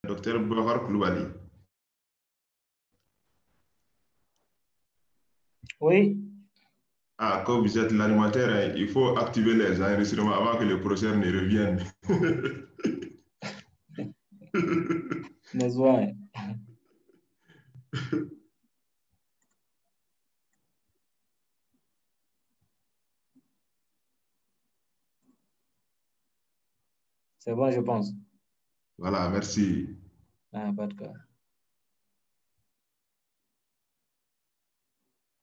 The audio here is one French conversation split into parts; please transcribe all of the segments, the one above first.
Docteur Bohar Koulibaly. Oui. Ah, comme vous êtes l'animateur, hein, il faut activer les enregistrements avant que le professeur ne revienne. C'est bon, je pense. Voilà, merci. Ah, pas de cas.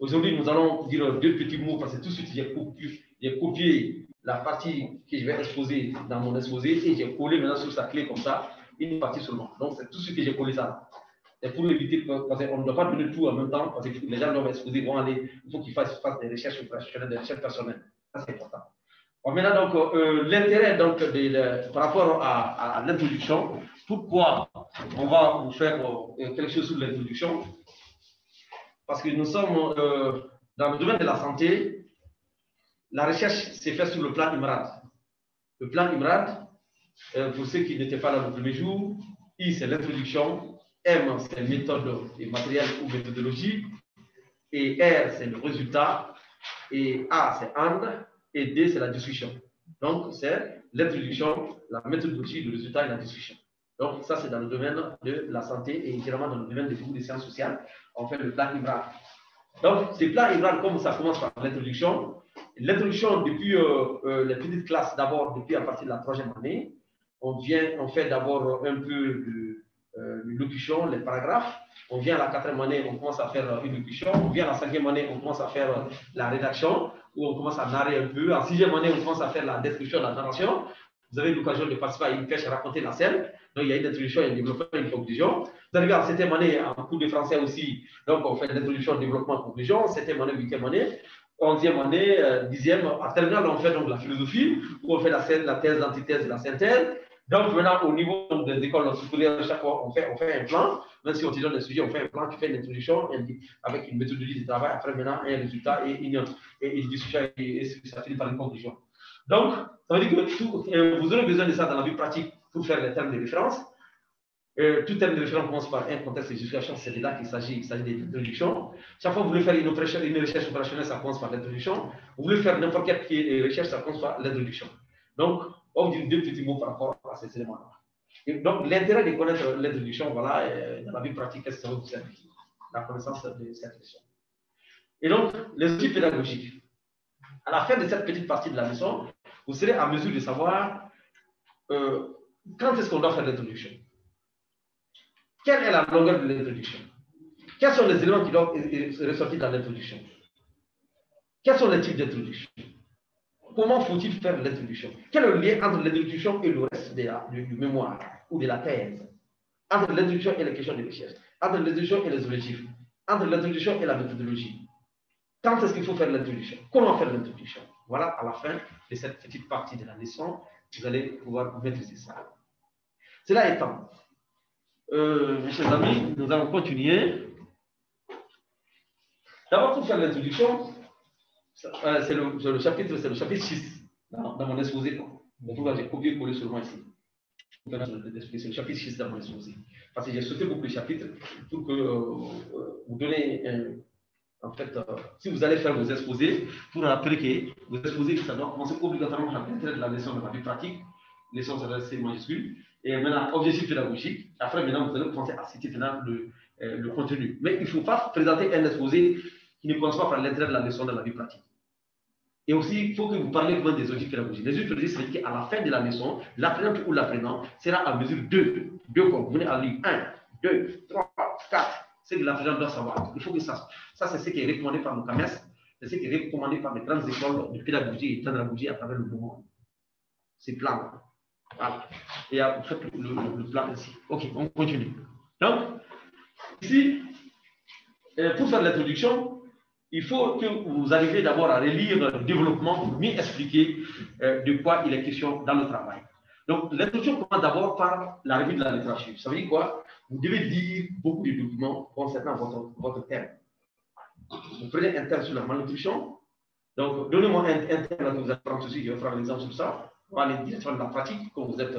Aujourd'hui, nous allons dire deux petits mots parce que tout de suite, j'ai copié la partie que je vais exposer dans mon exposé et j'ai collé maintenant sur sa clé comme ça, une partie seulement. Donc, c'est tout de suite que j'ai collé ça. Et pour éviter, parce qu'on ne doit pas donner tout en même temps, parce que les gens doivent exposer, vont aller, il faut qu'ils fassent des recherches opérationnelles, des recherches personnelles. Ça, c'est important. Bon, maintenant, donc, l'intérêt donc, par rapport à l'introduction, pourquoi on va vous faire quelque chose sur l'introduction? Parce que nous sommes dans le domaine de la santé, la recherche s'est faite sur le plan IMRAD. Le plan IMRAD, pour ceux qui n'étaient pas là le premier jour, I c'est l'introduction, M c'est méthode et matériel ou méthodologie, et R c'est le résultat, et A c'est AND, et D c'est la discussion. Donc c'est l'introduction, la méthodologie, le résultat et la discussion. Donc ça c'est dans le domaine de la santé et également dans le domaine des sciences sociales, on fait le plan IMRAD. Donc, ces plans IMRAD, comme ça commence par l'introduction, depuis les petites classes, d'abord, depuis à partir de la 3e année, on fait d'abord un peu de locution, les paragraphes. On vient à la 4e année, on commence à faire une locution. On vient à la 5e année, on commence à faire la rédaction, où on commence à narrer un peu. En 6e année, on commence à faire la description, la narration. Vous avez l'occasion de participer à une crèche à raconter la scène. Donc, il y a une introduction, un développement, une conclusion. Vous arrivez à 7e année, en cours de français aussi. Donc, on fait l'introduction, développement, conclusion. 7e année, 8e année. 11e année, 10e. En terminale, on fait donc la philosophie, où on fait la thèse, l'antithèse et la synthèse. Donc, maintenant, au niveau des écoles supérieures, chaque fois, on fait un plan. Même si on te donne un sujet, on fait un plan qui fait l'introduction avec une méthodologie de travail. Après, maintenant, un résultat et une discussion et ça finit par une conclusion. Donc, ça veut dire que vous aurez besoin de ça dans la vie pratique pour faire les termes de référence. Tout terme de référence commence par un contexte de justification, c'est de là qu'il s'agit d'introduction. Chaque fois que vous voulez faire une recherche opérationnelle, ça commence par l'introduction. Vous voulez faire n'importe quelle recherche, ça commence par l'introduction. Donc, on dit deux petits mots par rapport à ces éléments-là. Et donc, l'intérêt de connaître l'introduction, voilà, dans la vie pratique, qu'est-ce que ça va vous servir? La connaissance de cette question. Et donc, les outils pédagogiques. À la fin de cette petite partie de la leçon, vous serez en mesure de savoir quand est-ce qu'on doit faire l'introduction. Quelle est la longueur de l'introduction? Quels sont les éléments qui doivent ressortir dans l'introduction? Quels sont les types d'introduction? Comment faut-il faire l'introduction? Quel est le lien entre l'introduction et le reste du mémoire ou de la thèse? Entre l'introduction et les questions de recherche, entre l'introduction et les objectifs, entre l'introduction et la méthodologie. Quand est-ce qu'il faut faire l'introduction? Comment faire l'introduction? Voilà, à la fin de cette petite partie de la leçon, vous allez pouvoir maîtriser ça. Cela étant, mes chers amis, nous allons continuer. D'abord, pour faire l'introduction, c'est le chapitre 6 dans mon exposé. Donc, j'ai copié-collé seulement ici. C'est le chapitre 6 dans mon exposé. Parce que j'ai sauté beaucoup de chapitres pour que vous donnez en fait, si vous allez faire vos exposés, pour rappeler que vos exposés, ça doit commencer obligatoirement par l'intérêt de la leçon de la vie pratique, leçon de la C majuscule, et maintenant, objectif pédagogique. Après, maintenant, vous allez commencer à citer le contenu. Mais il ne faut pas présenter un exposé qui ne commence pas par l'intérêt de la leçon de la vie pratique. Et aussi, il faut que vous parlez vraiment des objectifs pédagogiques. Les objectifs pédagogiques, c'est qu'à la fin de la leçon, l'apprenant ou l'apprenant sera à mesure 2. Vous venez à lire 1, 2, 3, 4. C'est que l'apprenant doit savoir. Il faut que ça c'est ce qui est recommandé par le CAMES, c'est ce qui est recommandé par les grandes écoles de pédagogie et de pédagogie à travers le monde. C'est plan. Voilà. Et vous faites le plan ici. Ok, on continue. Donc, ici, pour faire l'introduction, il faut que vous arriviez d'abord à relire le développement pour mieux expliquer de quoi il est question dans le travail. Donc, l'introduction commence d'abord par la revue de la littérature. Ça veut dire quoi? Vous devez lire beaucoup de documents concernant votre thème. Vous prenez un thème sur la malnutrition. Donc, donnez-moi un thème que vous allez prendre ceci, je vais faire un exemple sur ça. On va aller directement dans la pratique, comme vous êtes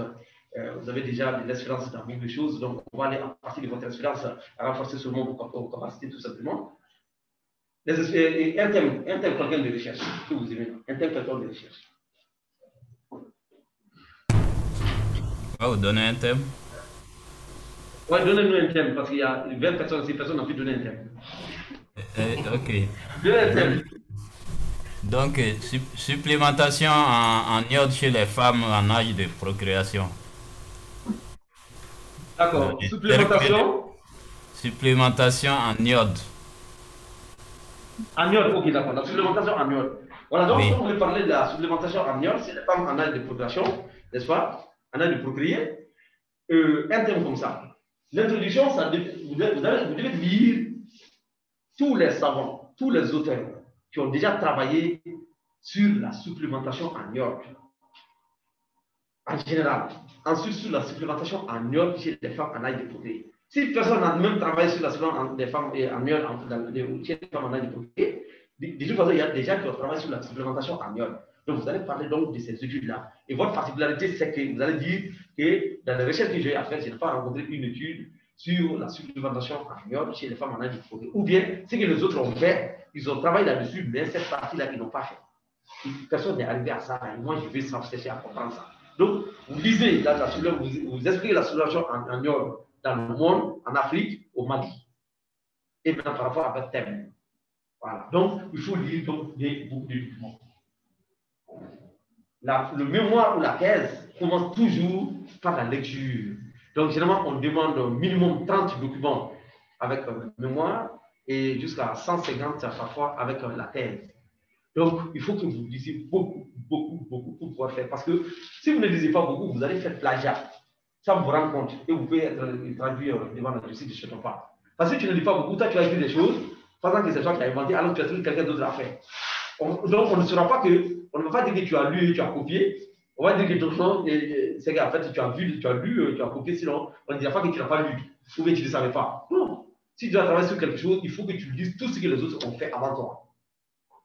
vous avez déjà de l'expérience dans beaucoup de choses, donc on va aller à partir de votre expérience à renforcer seulement vos capacités tout simplement. Un thème quelqu'un de recherche que vous aimez, un thème quelqu'un de recherche. Vous donnez un thème? Oui, donnez-nous un thème, parce qu'il y a 20 personnes, 6 personnes ont pu donner un thème. Ok. Donnez un thème. Donc, supplémentation en iode chez les femmes en âge de procréation. D'accord. Supplémentation? Supplémentation en iode. En iode, ok, d'accord. La supplémentation en iode. Voilà, donc, Oui. on voulait parler de la supplémentation en iode, c'est les femmes en âge de procréation, n'est-ce pas? En âge de procréer. Un thème comme ça. L'introduction, vous devez lire tous les savants, tous les auteurs qui ont déjà travaillé sur la supplémentation en iode. En général. Ensuite, sur la supplémentation en iode chez les femmes en âge de procréer. Si personne n'a même travaillé sur la supplémentation des femmes en iode chez les femmes en âge de procréer, de toute façon, il y a des gens qui ont travaillé sur la supplémentation en iode. Donc, vous allez parler donc de ces études-là. Et votre particularité, c'est que vous allez dire que dans les recherches que j'ai à faire, je n'ai pas rencontré une étude sur la supplémentation en iode chez les femmes en âge de procréer. Ou bien, ce que les autres ont fait, ils ont travaillé là-dessus, mais cette partie-là, ils n'ont pas fait. Personne n'est arrivé à ça. Et moi, je vais s'empêcher à comprendre ça. Donc, vous lisez, vous expliquez la supplémentation en iode dans le monde, en Afrique, au Mali. Et maintenant, par rapport à votre thème. Voilà. Donc, il faut lire donc, beaucoup de documents. Le mémoire ou la thèse commence toujours par la lecture. Donc, généralement, on demande au minimum 30 documents avec le mémoire et jusqu'à 150 parfois avec la thèse. Donc, il faut que vous lisiez beaucoup pour pouvoir faire. Parce que si vous ne lisez pas beaucoup, vous allez faire plagiat. Ça vous rend compte et vous pouvez être traduit devant la justice de chez ton père. Parce que tu ne lis pas beaucoup, toi tu as écrit des choses, pendant que c'est toi qui as inventé, alors que tu as trouvé quelqu'un d'autre à faire. Donc, on ne saura pas que, on ne va pas dire que tu as lu et tu as copié. On va dire que ton chose, c'est qu'en fait, tu as vu, tu as lu, tu as copié, sinon, on ne dira pas que tu n'as pas lu ou que tu ne savais pas. Non. Si tu dois travailler sur quelque chose, il faut que tu lises tout ce que les autres ont fait avant toi.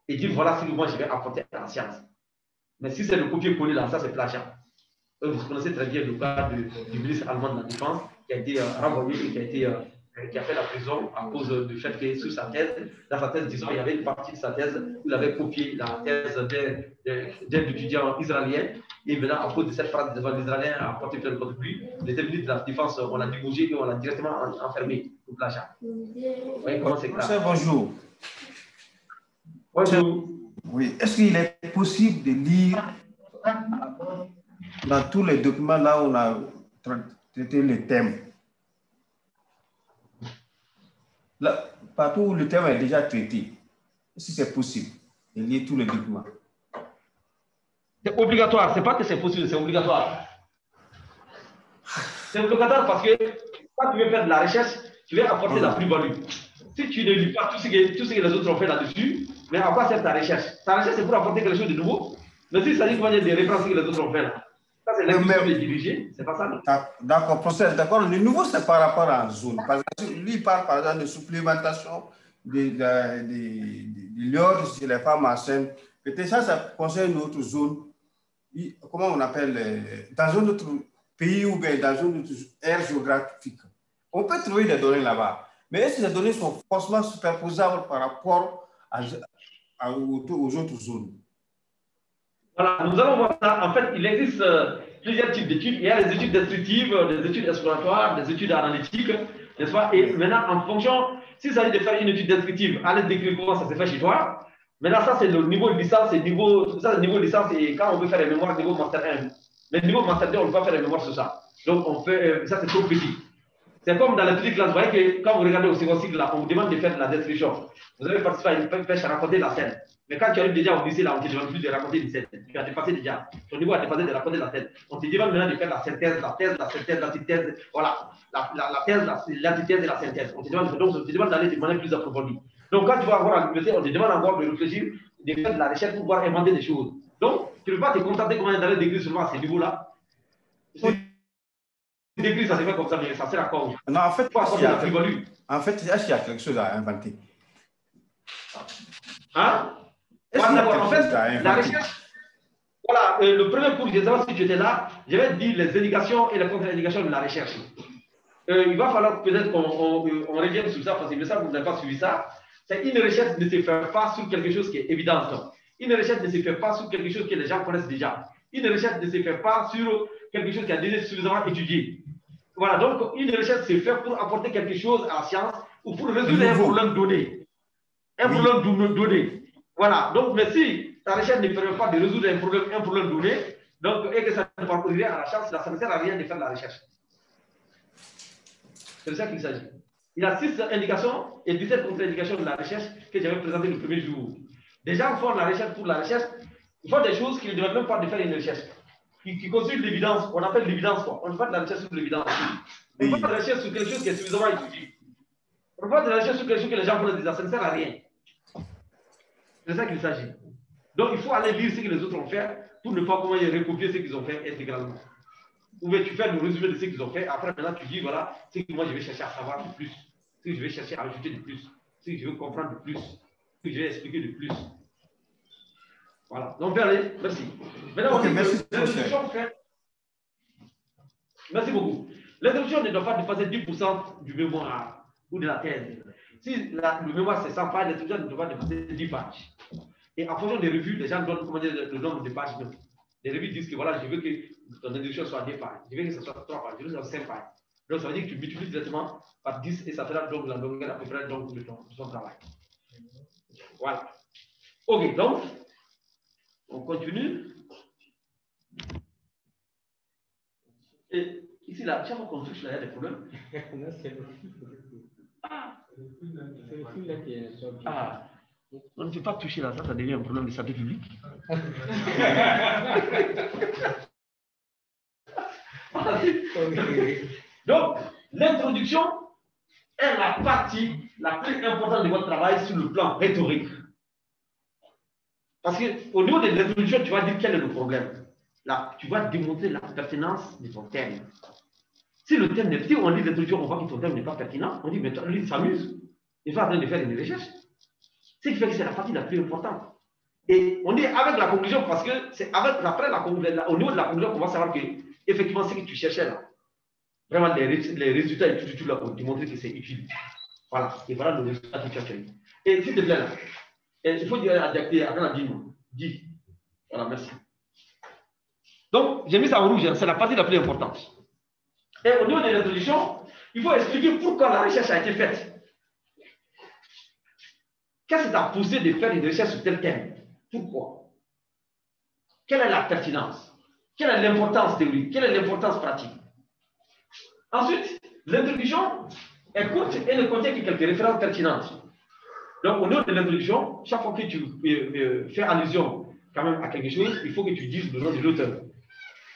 Et dire, voilà ce que moi je vais apporter à la science. Mais si c'est le copier-coller là, ça c'est plagiat. Vous connaissez très bien le cas du ministre allemand de la Défense qui a été renvoyé et qui a fait la prison à cause du fait que sur sa thèse, dans sa thèse, disons, il y avait une partie de sa thèse où il avait copié la thèse d'un étudiant israélien. Et maintenant, à cause de cette phrase devant l'Israélien a porté plainte contre lui, les ministres de la Défense, on l'a débouché et on l'a directement enfermé pour plagiat. Vous voyez comment c'est grave. Bonjour. Bonjour. Oui, est-ce qu'il est possible de lire dans tous les documents là où on a traité le thème? Là, partout où le thème est déjà traité, si c'est possible de lire tous les documents. C'est obligatoire, c'est pas que c'est possible, c'est obligatoire. C'est obligatoire parce que quand tu veux faire de la recherche, tu veux apporter la plus-value. Si tu ne lis pas tout ce que les autres ont fait là-dessus, mais à quoi sert ta recherche? Ta recherche, c'est pour apporter quelque chose de nouveau. Mais si ça dit qu'on vient de reprendre ce que les autres ont fait là, ça c'est l'intuition de diriger, c'est pas ça. D'accord, professeur, d'accord. Le nouveau, c'est par rapport à la zone. Parce que lui, il parle par exemple de supplémentation de l'iode chez les femmes enceintes. Peut-être ça concerne une autre zone. Comment on appelle? Dans un autre pays ou bien dans une autre aire géographique. On peut trouver des données là-bas. Mais est-ce que ces données sont forcément superposables par rapport aux autres zones? Voilà, nous allons voir ça. En fait, il existe plusieurs types d'études. Il y a les études descriptives, des études exploratoires, des études analytiques, n'est-ce pas? Et maintenant, en fonction, s'il s'agit de faire une étude descriptive, allez décrire comment ça se fait chez toi. Maintenant, ça, c'est le niveau de licence. Ça, c'est le niveau de licence. Et quand on veut faire les mémoires, niveau master 1. Mais le niveau master 2, on ne peut pas faire les mémoires sur ça. Donc, on fait, ça, c'est trop petit. C'est comme dans la petite classe. Vous voyez que quand vous regardez au second cycle, là, on vous demande de faire de la description. Vous avez participé à une pêche à raconter la scène. Mais quand tu arrives déjà au lycée, là, on ne te demande plus de raconter une scène. Tu as dépassé déjà. Ton niveau a dépassé de raconter la scène. On te demande maintenant de faire la synthèse, l'antithèse. Voilà. La thèse, l'antithèse et la synthèse. Donc, on te demande d'aller de manière plus approfondie. Donc, quand tu vas avoir à l'université, on te demande encore de réfléchir, de faire de la recherche pour pouvoir inventer des choses. Donc, tu ne peux pas te contenter comment d'aller décrire seulement à ces niveaux-là. Décrire, ça se fait comme ça, mais ça sert à quoi? Non, en fait, il y a quelque chose à inventer. Hein? En fait, la recherche, Voilà, le premier cours, je ne sais pas si tu étais là, je vais te dire les indications et les contre-indications de la recherche. Il va falloir peut-être qu'on revienne sur ça, parce que ça, vous n'avez pas suivi ça. C'est une recherche ne se fait pas sur quelque chose qui est évident. Une recherche ne se fait pas sur quelque chose que les gens connaissent déjà. Une recherche ne se fait pas sur quelque chose qui a déjà suffisamment étudié. Voilà, donc une recherche se fait pour apporter quelque chose à la science ou pour résoudre un problème donné. Un problème donné. Voilà, donc mais si ta recherche ne permet pas de résoudre un problème donné, donc, et que ça ne va pas rien à la science, ça ne sert à rien de faire la recherche. C'est de ça qu'il s'agit. Il y a 6 indications et 17 contre-indications de la recherche que j'avais présentées le premier jour. Les gens font la recherche pour la recherche, ils font des choses qui ne demandent même pas de faire une recherche, qui constituent l'évidence. On appelle l'évidence quoi. On ne fait pas de la recherche sur l'évidence. On ne fait pas de la recherche sur quelque chose qui est suffisamment étudié. On ne fait pas de la recherche sur quelque chose que les gens connaissent déjà, ça ne sert à rien. C'est de ça qu'il s'agit. Donc il faut aller lire ce que les autres ont fait pour ne pas comment recopier ce qu'ils ont fait intégralement. Ou bien tu fais le résumé de ce qu'ils ont fait, après maintenant tu dis voilà, c'est que moi je vais chercher à savoir de plus, c'est que je vais chercher à ajouter de plus, c'est que je veux comprendre de plus, c'est que je vais expliquer de plus. Voilà, donc allez, merci. Maintenant, okay, merci, merci beaucoup. L'introduction ne doit pas dépasser 10% du mémoire ou de la thèse. Si le mémoire c'est 100 pages, l'introduction ne doit pas dépasser 10 pages. Et en fonction des revues, les gens donnent comment dire, le nombre de pages. Les revues disent que voilà, je veux que ton introduction soit 2 pages, je veux que ce soit 3 pages, je veux que ce soit 5 pages. Donc ça veut dire que tu multiplies directement par 10 et ça fera donc la longueur à peu près donc, de ton travail. Voilà. Ok, donc, on continue. Et ici, là, chaque fois qu'on touche, là, il y a des problèmes. Ah, on ne peut pas toucher là, ça devient un problème de santé publique. Donc, l'introduction est la partie la plus importante de votre travail sur le plan rhétorique. Parce qu'au niveau de l'introduction, tu vas dire quel est le problème. Là, tu vas démontrer la pertinence de ton thème. Si le thème n'est pas, si on lit l'introduction, on voit que ton thème n'est pas pertinent, on dit, mais lui, il s'amuse. Il va en train de faire une recherche. Ce qui fait que c'est la partie la plus importante. Et on est avec la conclusion parce que c'est après la conclusion, au niveau de la conclusion qu'on va savoir que, effectivement, ce que tu cherchais là, vraiment les résultats et tout là pour démontrer que c'est utile. Voilà. Et voilà le résultat que tu as fait. Et s'il te plaît là, il faut dire adapter à la dis. Voilà, merci. Donc, j'ai mis ça en rouge, c'est la partie la plus importante. Et au niveau de l'introduction, il faut expliquer pourquoi la recherche a été faite. Qu'est-ce qui t'a poussé de faire une recherche sur tel thème? Pourquoi? Quelle est la pertinence? Quelle est l'importance théorique? Quelle est l'importance pratique? Ensuite, l'introduction est courte et ne contient que quelques références pertinentes. Donc, au niveau de l'introduction, chaque fois que tu fais allusion quand même à quelque chose, il faut que tu dises le nom de l'auteur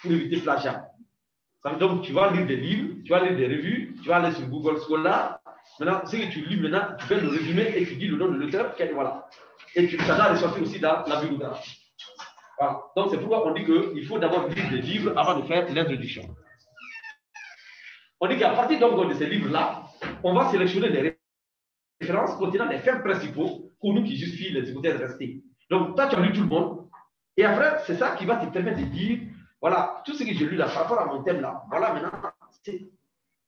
pour éviter plagiat. Donc, tu vas lire des livres, tu vas lire des revues, tu vas aller sur Google Scholar. Maintenant, ce que tu lis maintenant, tu fais le résumé et tu dis le nom de l'auteur. Voilà. Et ça doit ressortir aussi dans la bibliographie. Voilà. Donc, c'est pourquoi on dit qu'il faut d'abord lire des livres avant de faire l'introduction. On dit qu'à partir donc de ces livres-là, on va sélectionner des références contenant les faits principaux pour nous qui justifient les hypothèses restées. Donc, toi, tu as lu tout le monde. Et après, c'est ça qui va te permettre de dire, voilà, tout ce que j'ai lu là, par rapport à mon thème là, voilà maintenant, c'est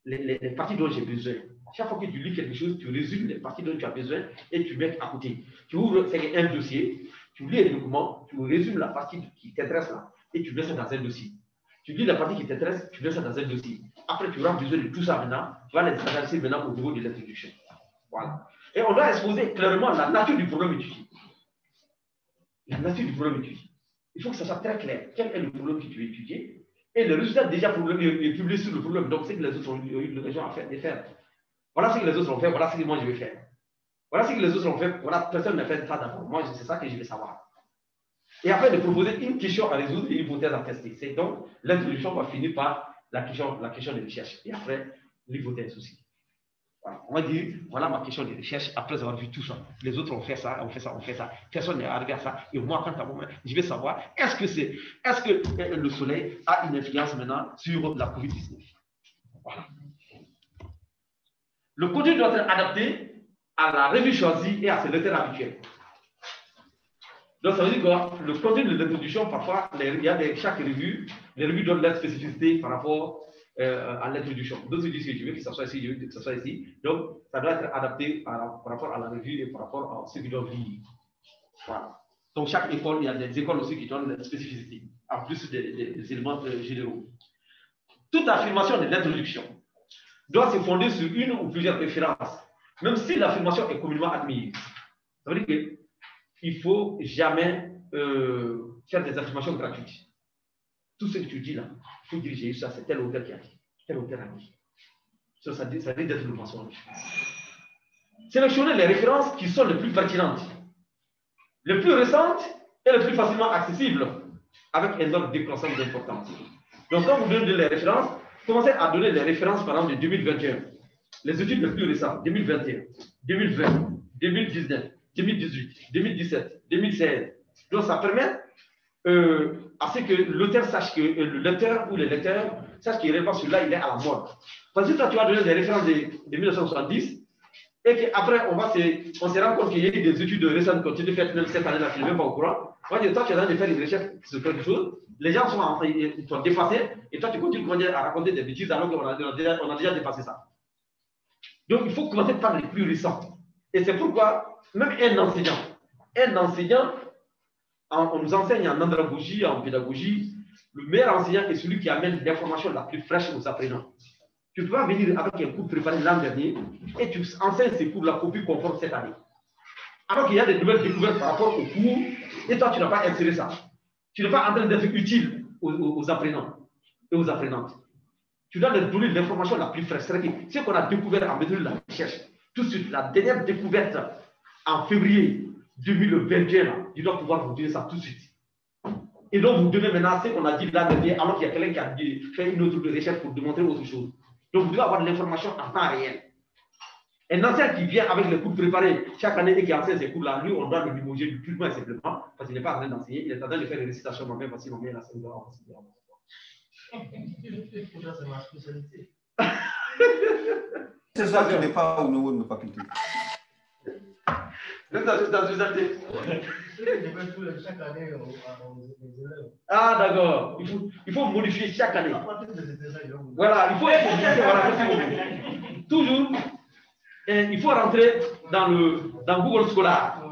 les parties dont j'ai besoin. Chaque fois que tu lis quelque chose, tu résumes les parties dont tu as besoin et tu mets à côté. Tu ouvres un dossier, tu lis un document, tu résumes la partie qui t'intéresse là et tu mets ça dans un dossier. Tu lis la partie qui t'intéresse, tu mets ça dans un dossier. Après, tu auras besoin de tout ça maintenant, tu vas les analyser maintenant au niveau de l'introduction. Voilà. Et on doit exposer clairement la nature du problème étudié. La nature du problème étudié. Il faut que ça soit très clair. Quel est le problème que tu veux étudier? Et le résultat déjà publié sur le problème. Donc, c'est que les autres ont eu l'occasion de faire. Voilà ce que les autres ont fait, voilà ce que moi je vais faire. Voilà ce que les autres ont fait, voilà, personne n'a fait ça d'abord. Moi, c'est ça que je vais savoir. Et après, de proposer une question à résoudre et une hypothèse à tester. C'est donc, l'introduction va finir par la question de recherche. Et après, l'hypothèse aussi. Voilà. On va dire, voilà ma question de recherche après avoir vu tout ça. Les autres ont fait ça, on fait ça, on fait ça. Personne n'est arrivé à ça. Et moi, quand à moi, je vais savoir, est-ce que le soleil a une influence maintenant sur la COVID-19? Voilà. Le contenu doit être adapté à la revue choisie et à ses lecteurs habituels. Donc, ça veut dire que le contenu de l'introduction, parfois, il y a chaque revue, les revues donnent leur spécificité par rapport à l'introduction. D'autres disent que je veux que ça soit ici, je veux que ça soit ici. Donc, ça doit être adapté par rapport à la revue et par rapport à ceux qui doivent lire. Voilà. Donc, chaque école, il y a des écoles aussi qui donnent des spécificités, en plus des éléments généraux. Toute affirmation de l'introduction doit se fonder sur une ou plusieurs références, même si l'affirmation est communément admise. Ça veut dire qu'il ne faut jamais faire des affirmations gratuites. Tout ce que tu dis là, il faut dire j'ai eu ça, c'est tel auteur qui a dit, tel auteur a dit. Ça risque d'être le mensonge. Sélectionnez les références qui sont les plus pertinentes, les plus récentes et les plus facilement accessibles, avec un ordre décroissant d'importance. Donc, quand vous donnez les références, commencez à donner les références, par exemple, de 2021. Les études les plus récentes, 2021, 2020, 2019, 2018, 2017, 2016. Donc, ça permet à ce que l'auteur sache que le lecteur ou les lecteurs sachent qu'il est celui-là, il est à la mode. Parce que toi, tu vas donner des références de 1970 et qu'après, on se rend compte qu'il y a eu des études récentes qui ont été faites même cette année-là, tu n'es même pas au courant. Moi, toi, tu es en train de faire une recherche sur quelque chose, les gens sont dépassés et toi, tu continues à raconter des bêtises alors qu'on a déjà dépassé ça. Donc, il faut commencer par les plus récents. Et c'est pourquoi, même un enseignant, on nous enseigne en andragogie, en pédagogie, le meilleur enseignant est celui qui amène l'information la plus fraîche aux apprenants. Tu ne peux pas venir avec un cours préparé l'an dernier et tu enseignes ces cours la copie conforme cette année. Alors qu'il y a des nouvelles découvertes par rapport aux cours et toi, tu n'as pas inséré ça. Tu n'es pas en train d'être utile aux apprenants et aux apprenantes. Tu dois leur donner l'information la plus fraîche. C'est-à-dire que ce qu'on a découvert en méthode de la recherche, tout de suite, la dernière découverte en février 2021, là, tu dois pouvoir vous dire ça tout de suite. Et donc, vous devez maintenant ce qu'on a dit là dernier, alors qu'il y a quelqu'un qui a fait une autre recherche pour démontrer autre chose. Donc, vous devez avoir de l'information en temps réel. Un enseignant qui vient avec les cours préparés chaque année et qui enseigne ces cours-là, lui, on doit le limoger purement et simplement parce qu'il n'est pas en train d'enseigner, il est en train de faire des récitations moi-même parce qu'il m'a mis la scène de C'est ma spécialité. C'est ça qui n'est pas au niveau de nos facultés. Chaque année Ah, d'accord. Il faut modifier chaque année. Voilà, il faut modifier. Voilà, toujours, il faut rentrer dans Google Scholar.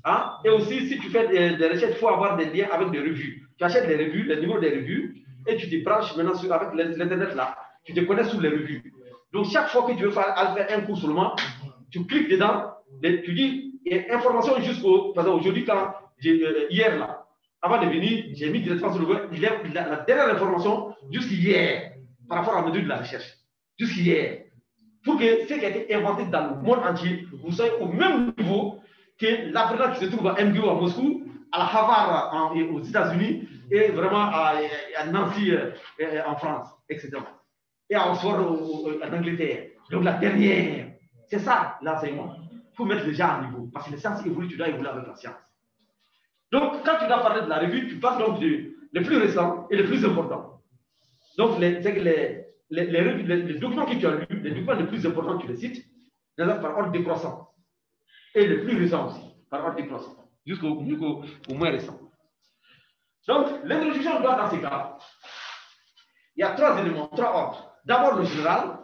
Hein? Et aussi, si tu fais des recherches, il faut avoir des liens avec des revues. Tu achètes des revues, les numéros des revues, et tu te branches maintenant avec l'Internet là. Tu te connais sur les revues. Donc, chaque fois que tu veux faire un cours seulement, tu cliques dedans, tu dis information jusqu'au. Par exemple, aujourd'hui, hier là, avant de venir, j'ai mis directement sur le web la dernière information jusqu'hier par rapport à la mesure de la recherche. Jusqu'hier. Pour que ce qui a été inventé dans le monde entier, vous soyez au même niveau que l'apprenant qui se trouve à MGO à Moscou, à la Harvard aux États-Unis et vraiment à Nancy en France, etc. Et à Oxford en Angleterre. Donc la dernière, c'est ça l'enseignement. Il faut mettre les gens à niveau parce que les sciences évoluent, tu dois évoluer avec la science. Donc quand tu dois parler de la revue, tu parles donc les plus récents et les plus importants. Donc les documents que tu as lus, les documents les plus importants, tu les cites, par ordre décroissant. Et les plus récents aussi, par ordre décroissant, jusqu'au moins récent. Donc, l'introduction doit, dans ces cas, il y a trois éléments, trois ordres. D'abord le général,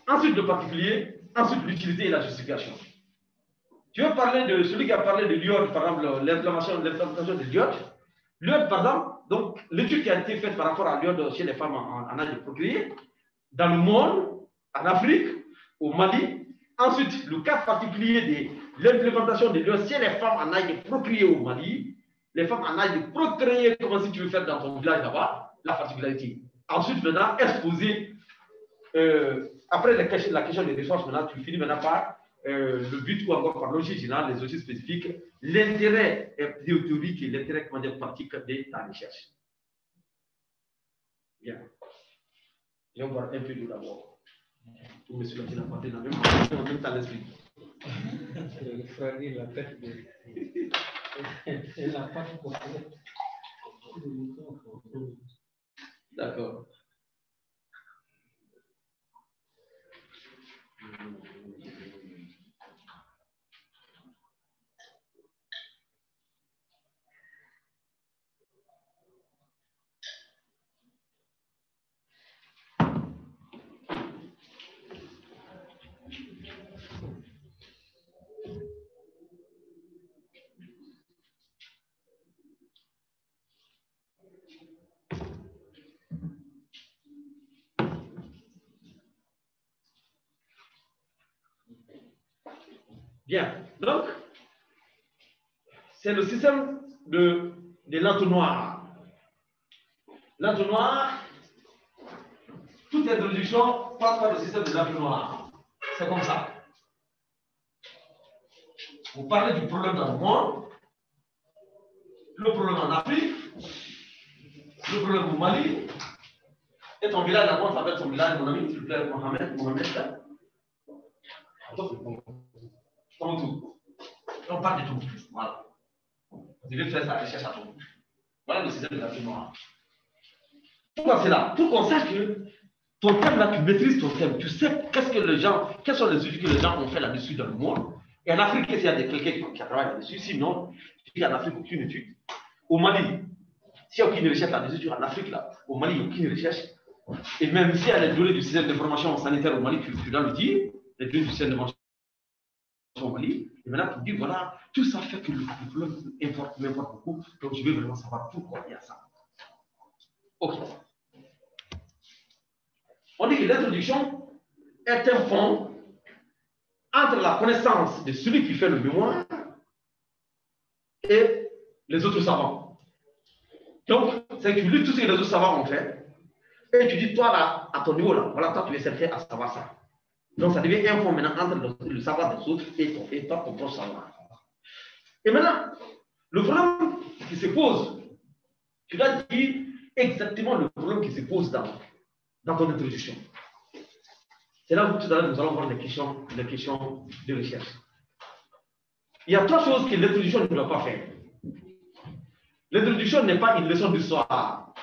ensuite le particulier, ensuite l'utilité et la justification. Tu veux parler de celui qui a parlé de l'iode, par exemple, l'inflammation de l'iode. L'iode, par exemple, donc l'étude qui a été faite par rapport à l'iode chez les femmes en âge de procréer, dans le monde, en Afrique, au Mali. Ensuite, le cas particulier de l'implémentation de l'iode chez les femmes en âge de procréer au Mali. Les femmes en âge de procréer, comment si tu veux faire dans ton village là-bas, la particularité. Ensuite, maintenant, exposer, après la question des ressources, maintenant, tu finis maintenant par le but ou encore par logique générale, les outils spécifiques, l'intérêt théorique et l'intérêt pratique de ta recherche. Bien. Je vais voir un peu d'eau d'abord. Pour me soulager la partie en même temps l'esprit. Le frère, la tête de. Et la patte complète. D'accord. Bien. Donc, c'est le système de l'entonnoir. L'entonnoir, toute introduction passe par le système de l'entonnoir. C'est comme ça. Vous parlez du problème dans le monde, le problème en Afrique, le problème au Mali, et ton village, d'abord, ça s'appelle ton village, mon ami, s'il vous plaît, Mohamed, là. Comme tout. On parle de tout. Voilà. Vous devez faire sa recherche à tout. Voilà le système de l'entonnoir. Pourquoi c'est là? Pour qu'on sache que ton thème là, tu maîtrises ton thème. Tu sais qu'est-ce que les gens, quelles sont les études que les gens ont fait là-dessus dans le monde. Et en Afrique, s'il y a quelqu'un qui a travaillé là-dessus, sinon, il y a en Afrique aucune étude. Au Mali, s'il n'y a aucune recherche là-dessus, en Afrique, là, au Mali, il n'y a aucune recherche. Et même s'il y a les données du système d'information sanitaire au Mali, tu dois le dire, les données du système d'information au Mali, et maintenant tu dis, voilà, tout ça fait que le problème m'importe beaucoup, donc je veux vraiment savoir pourquoi il y a ça. Ok. On dit que l'introduction est un pont entre la connaissance de celui qui fait le mémoire et les autres savants. Donc, c'est que tu lis tout ce que les autres savants ont fait, et tu dis, toi là, à ton niveau là, voilà, toi tu es certain à savoir ça. Donc, ça devient un pont maintenant entre le savoir des autres et toi, ton propre savoir. Et maintenant, le problème qui se pose, tu dois dire exactement le problème qui se pose dans ton introduction. C'est là où tout à l'heure nous allons voir les questions de recherche. Il y a trois choses que l'introduction ne doit pas faire. L'introduction n'est pas une leçon d'histoire.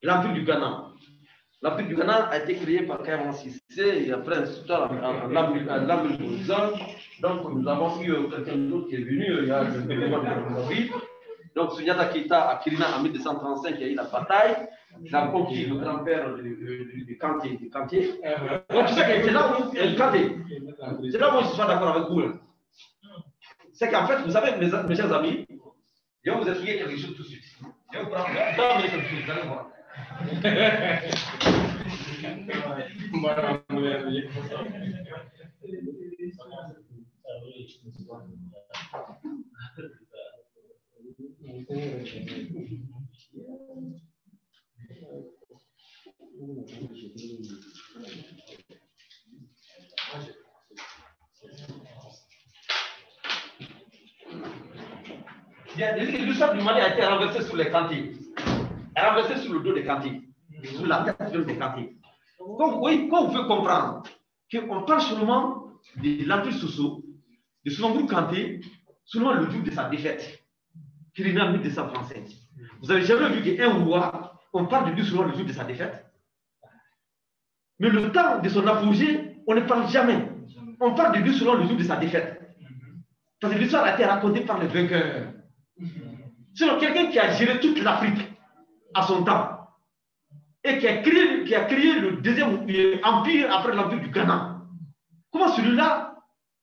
L'Empire du Ghana. L'Empire du Ghana a été créé par Kairon Sissé et après en l'Amérique du Sud. Donc nous avons eu quelqu'un d'autre qui est venu, il y a le gouvernement de Mozambique. Donc Sunyata Keita à Kirina en 1235, il y a eu la bataille. Il a conquis le grand-père du Kanté. Donc tu sais que c'est là où le Kanté. C'est là où je suis d'accord avec vous. C'est qu'en fait, vous savez, mes chers amis, je vais vous expliquer quelque chose tout de suite. Je vais vous prendre quelque chose, vous allez voir. L'histoire du Mali a été renversée sur les Kantés, renversée sur le dos des Kantés, sur la tête des Kantés. Donc, oui, quand on veut comprendre qu'on parle seulement de l'Empire Soso, de Soumaoro Kanté, seulement le jour de sa défaite, qui est né en 1235. Vous avez jamais vu qu'un roi, on parle de lui seulement le jour de sa défaite? Mais le temps de son apogée, on ne parle jamais. On parle de lui seulement le jour de sa défaite. Parce que l'histoire a été racontée par les vainqueurs. C'est quelqu'un qui a géré toute l'Afrique à son temps et qui a créé le deuxième empire après l'empire du Ghana. Comment celui-là,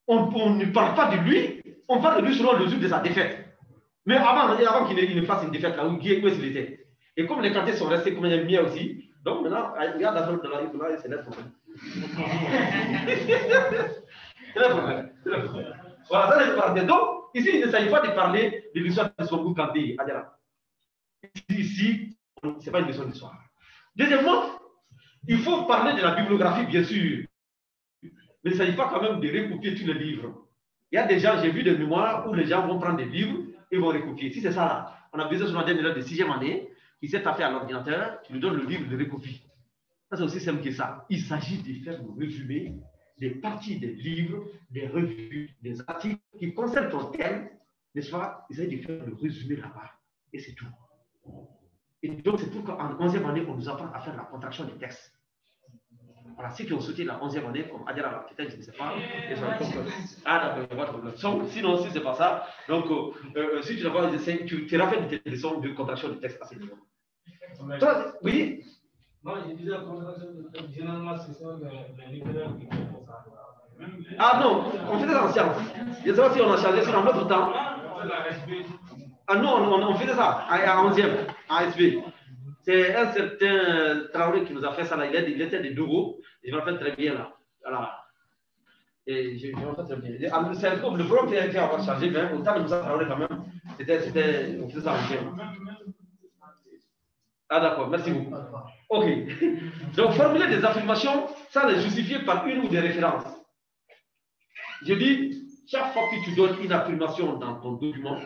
on ne parle pas de lui, on parle de lui seulement le jour de sa défaite. Mais avant qu'il ne fasse une défaite, là où est-ce qu'il était? Et comme les Kantés sont restés comme un mien aussi, donc maintenant, regarde la zone de la Rive, c'est le problème. C'est le problème. Voilà, ça c'est le problème. Donc, ici, il ne s'agit pas de parler de l'histoire de Soumaoro Kanté, Adjara. Ici, ce n'est pas une leçon d'histoire. Deuxièmement, il faut parler de la bibliographie, bien sûr. Mais il ne s'agit pas quand même de recopier tous les livres. Il y a des gens, j'ai vu des mémoires où les gens vont prendre des livres et vont recopier. Si c'est ça là, on a besoin d'un élève de 6e année qui s'est tapé à l'ordinateur, tu lui donnes le livre de recopie. Ça, c'est aussi simple que ça. Il s'agit de faire le résumé des parties des livres, des revues, des articles qui concernent ton thème, n'est-ce pas? Il s'agit de faire le résumé là-bas. Et c'est tout. Et donc, c'est pourquoi en 11e année, on nous apprend à faire la contraction des textes. Voilà, ceux qui ont sauté la 11e année, comme Adjara, peut-être, je ne sais pas. Sinon, si ce n'est pas ça, donc, si tu n'as pas tu rappelles des leçons de contraction de texte à ce niveau. Toi, oui? Non, il disait généralement, ce sont les littéraires qui font ça. Ah non, on faisait ça en sciences. Je ne sais pas si on a changé sur notre temps. Ah non, on faisait ça en 11e, en SB. C'est un certain Traoré qui nous a fait ça là. Il était de Dogo. Je me rappelle très bien là. Voilà. Et je ne pas très bien. C'est comme le problème qui a été avoir chargé, mais autant de nous a travaillé quand même. C'était. On faisait ça en bien. Ah, d'accord, merci beaucoup. Ok. Donc, formuler des affirmations sans les justifier par une ou des références. Je dis, chaque fois que tu donnes une affirmation dans ton document,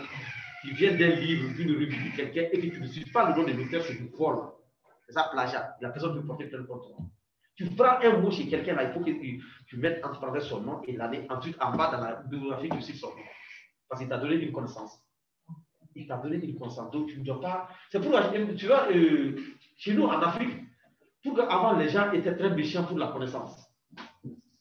qui vient d'un livre, d'une revue de quelqu'un, et que tu ne suis pas le nom de l'auteur, c'est du vol. C'est ça, plagiat. La personne peut porter plainte contre toi. Tu prends un mot chez quelqu'un, là, il faut que tu mettes entre parenthèses son nom et l'année, ensuite en bas dans la biographie, tu cites son nom. Parce qu'il t'a donné une connaissance. Il t'a donné une connaissance. Donc, tu ne dois pas. C'est pour tu vois, chez nous en Afrique, avant les gens étaient très méchants pour la connaissance.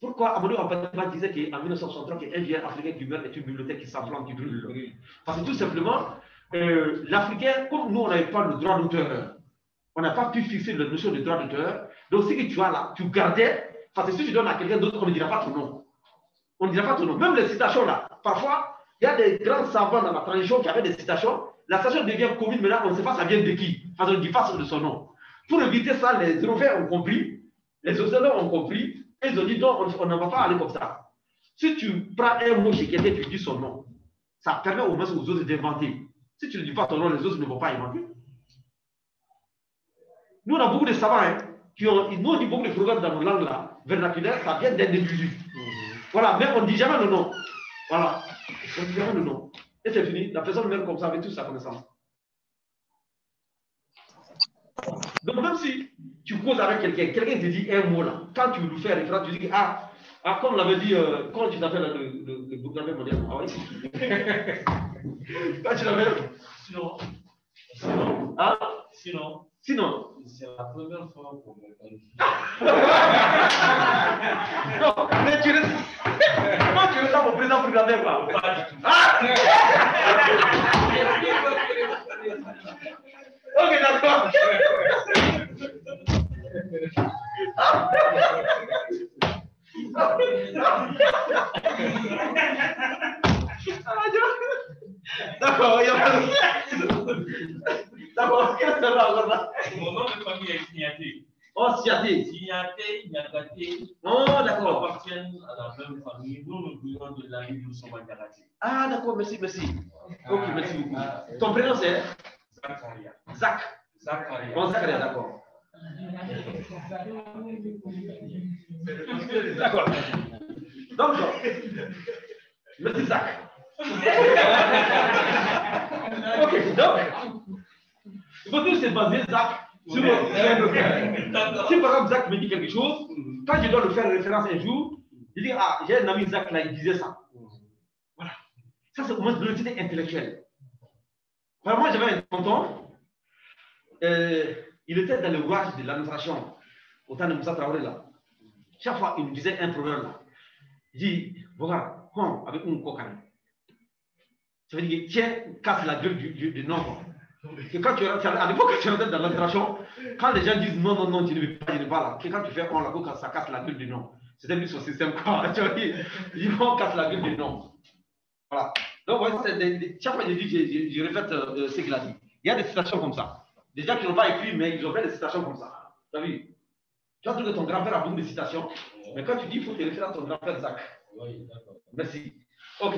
Pourquoi Amadou Ampateba disait qu'en 1963, qu'un vieil africain qui meurt est une bibliothèque qui s'enflamme, qui brûle. Parce que tout simplement, l'Africain, comme nous, on n'avait pas le droit d'auteur, on n'a pas pu fixer la notion de droit d'auteur. Donc, ce que tu as là, tu gardais, parce que si tu donnes à quelqu'un d'autre, on ne dira pas ton nom. On ne dira pas ton nom. Même les citations là, parfois, il y a des grands savants dans la tradition qui avaient des citations. La citation devient commune, maintenant, on ne sait pas ça vient de qui. Parce qu'on ne dit pas de son nom. Pour éviter ça, les Européens ont compris, les Occidentaux ont compris, et ils ont dit non, on ne va pas aller comme ça. Si tu prends un mot chez quelqu'un et tu dis son nom, ça permet au moins aux autres d'inventer. Si tu ne dis pas ton nom, les autres ne vont pas inventer. Nous, on a beaucoup de savants hein, nous, on dit beaucoup de programmes dans nos langues là, vernaculaires, ça vient d'un individu. Voilà, mais on ne dit jamais le nom. Voilà, on ne dit jamais le nom. Et c'est fini, la personne même comme ça avec toute sa connaissance. Donc, même si tu causes avec quelqu'un, quelqu'un te dit un mot là, quand tu lui fais référence, tu dis comme l'avait dit, quand tu t'appelles le gouvernement moderne, ah oui. Quand tu l'appelles. Sinon. C'est la première fois qu'on me qualifie. Non, mais tu restes. Comment tu restes mon président pour garder quoi? Pas du tout. Ok, d'accord. D'accord, il y a pas de. D'accord, qu'est-ce que c'est là? Mon nom de famille est Signaté. Oh, Signaté. Signaté, Niagaté. Oh, d'accord. Appartiennent à la même famille. Nous, nous venons de la ville où nous sommes à Niagaté. Ah, d'accord, merci. Ok, merci beaucoup. Ton prénom c'est Zakaria. Zakaria. Bon, Zakaria, d'accord. D'accord. Donc, merci Zach. Ok, donc, votre c'est basé, Zach, sur votre Si par exemple Zach me dit quelque chose, quand je dois le faire référence un jour, je dis, j'ai un ami Zach là, il disait ça. Voilà. Ça, c'est au moins de l'honnêteté intellectuelle. Vraiment, j'avais un tonton, il était dans le rouage de l'administration, au temps de Moussa Traoré là. Chaque fois, il me disait un problème là. Il dit, voilà, avec une cocaïne. Ça veut dire, tiens, casse la gueule du nom. Que quand tu rentres, à l'époque, quand tu rentres dans l'administration, quand les gens disent non, tu ne veux pas, là, que quand tu fais on, la coca, ça casse la gueule du nom. C'était lui son système, quoi. Tu vois, ils vont casser la gueule du nom. Voilà. Donc, ouais, chaque fois que je répète ce qu'il a dit. Il y a des citations comme ça. Des gens qui n'ont pas écrit, mais ils ont fait des citations comme ça. Tu as vu? Tu as trouvé que ton grand-père a beaucoup de citations, mais quand tu dis, il faut te référer à ton grand-père Zach. Oui, d'accord. Merci. Ok.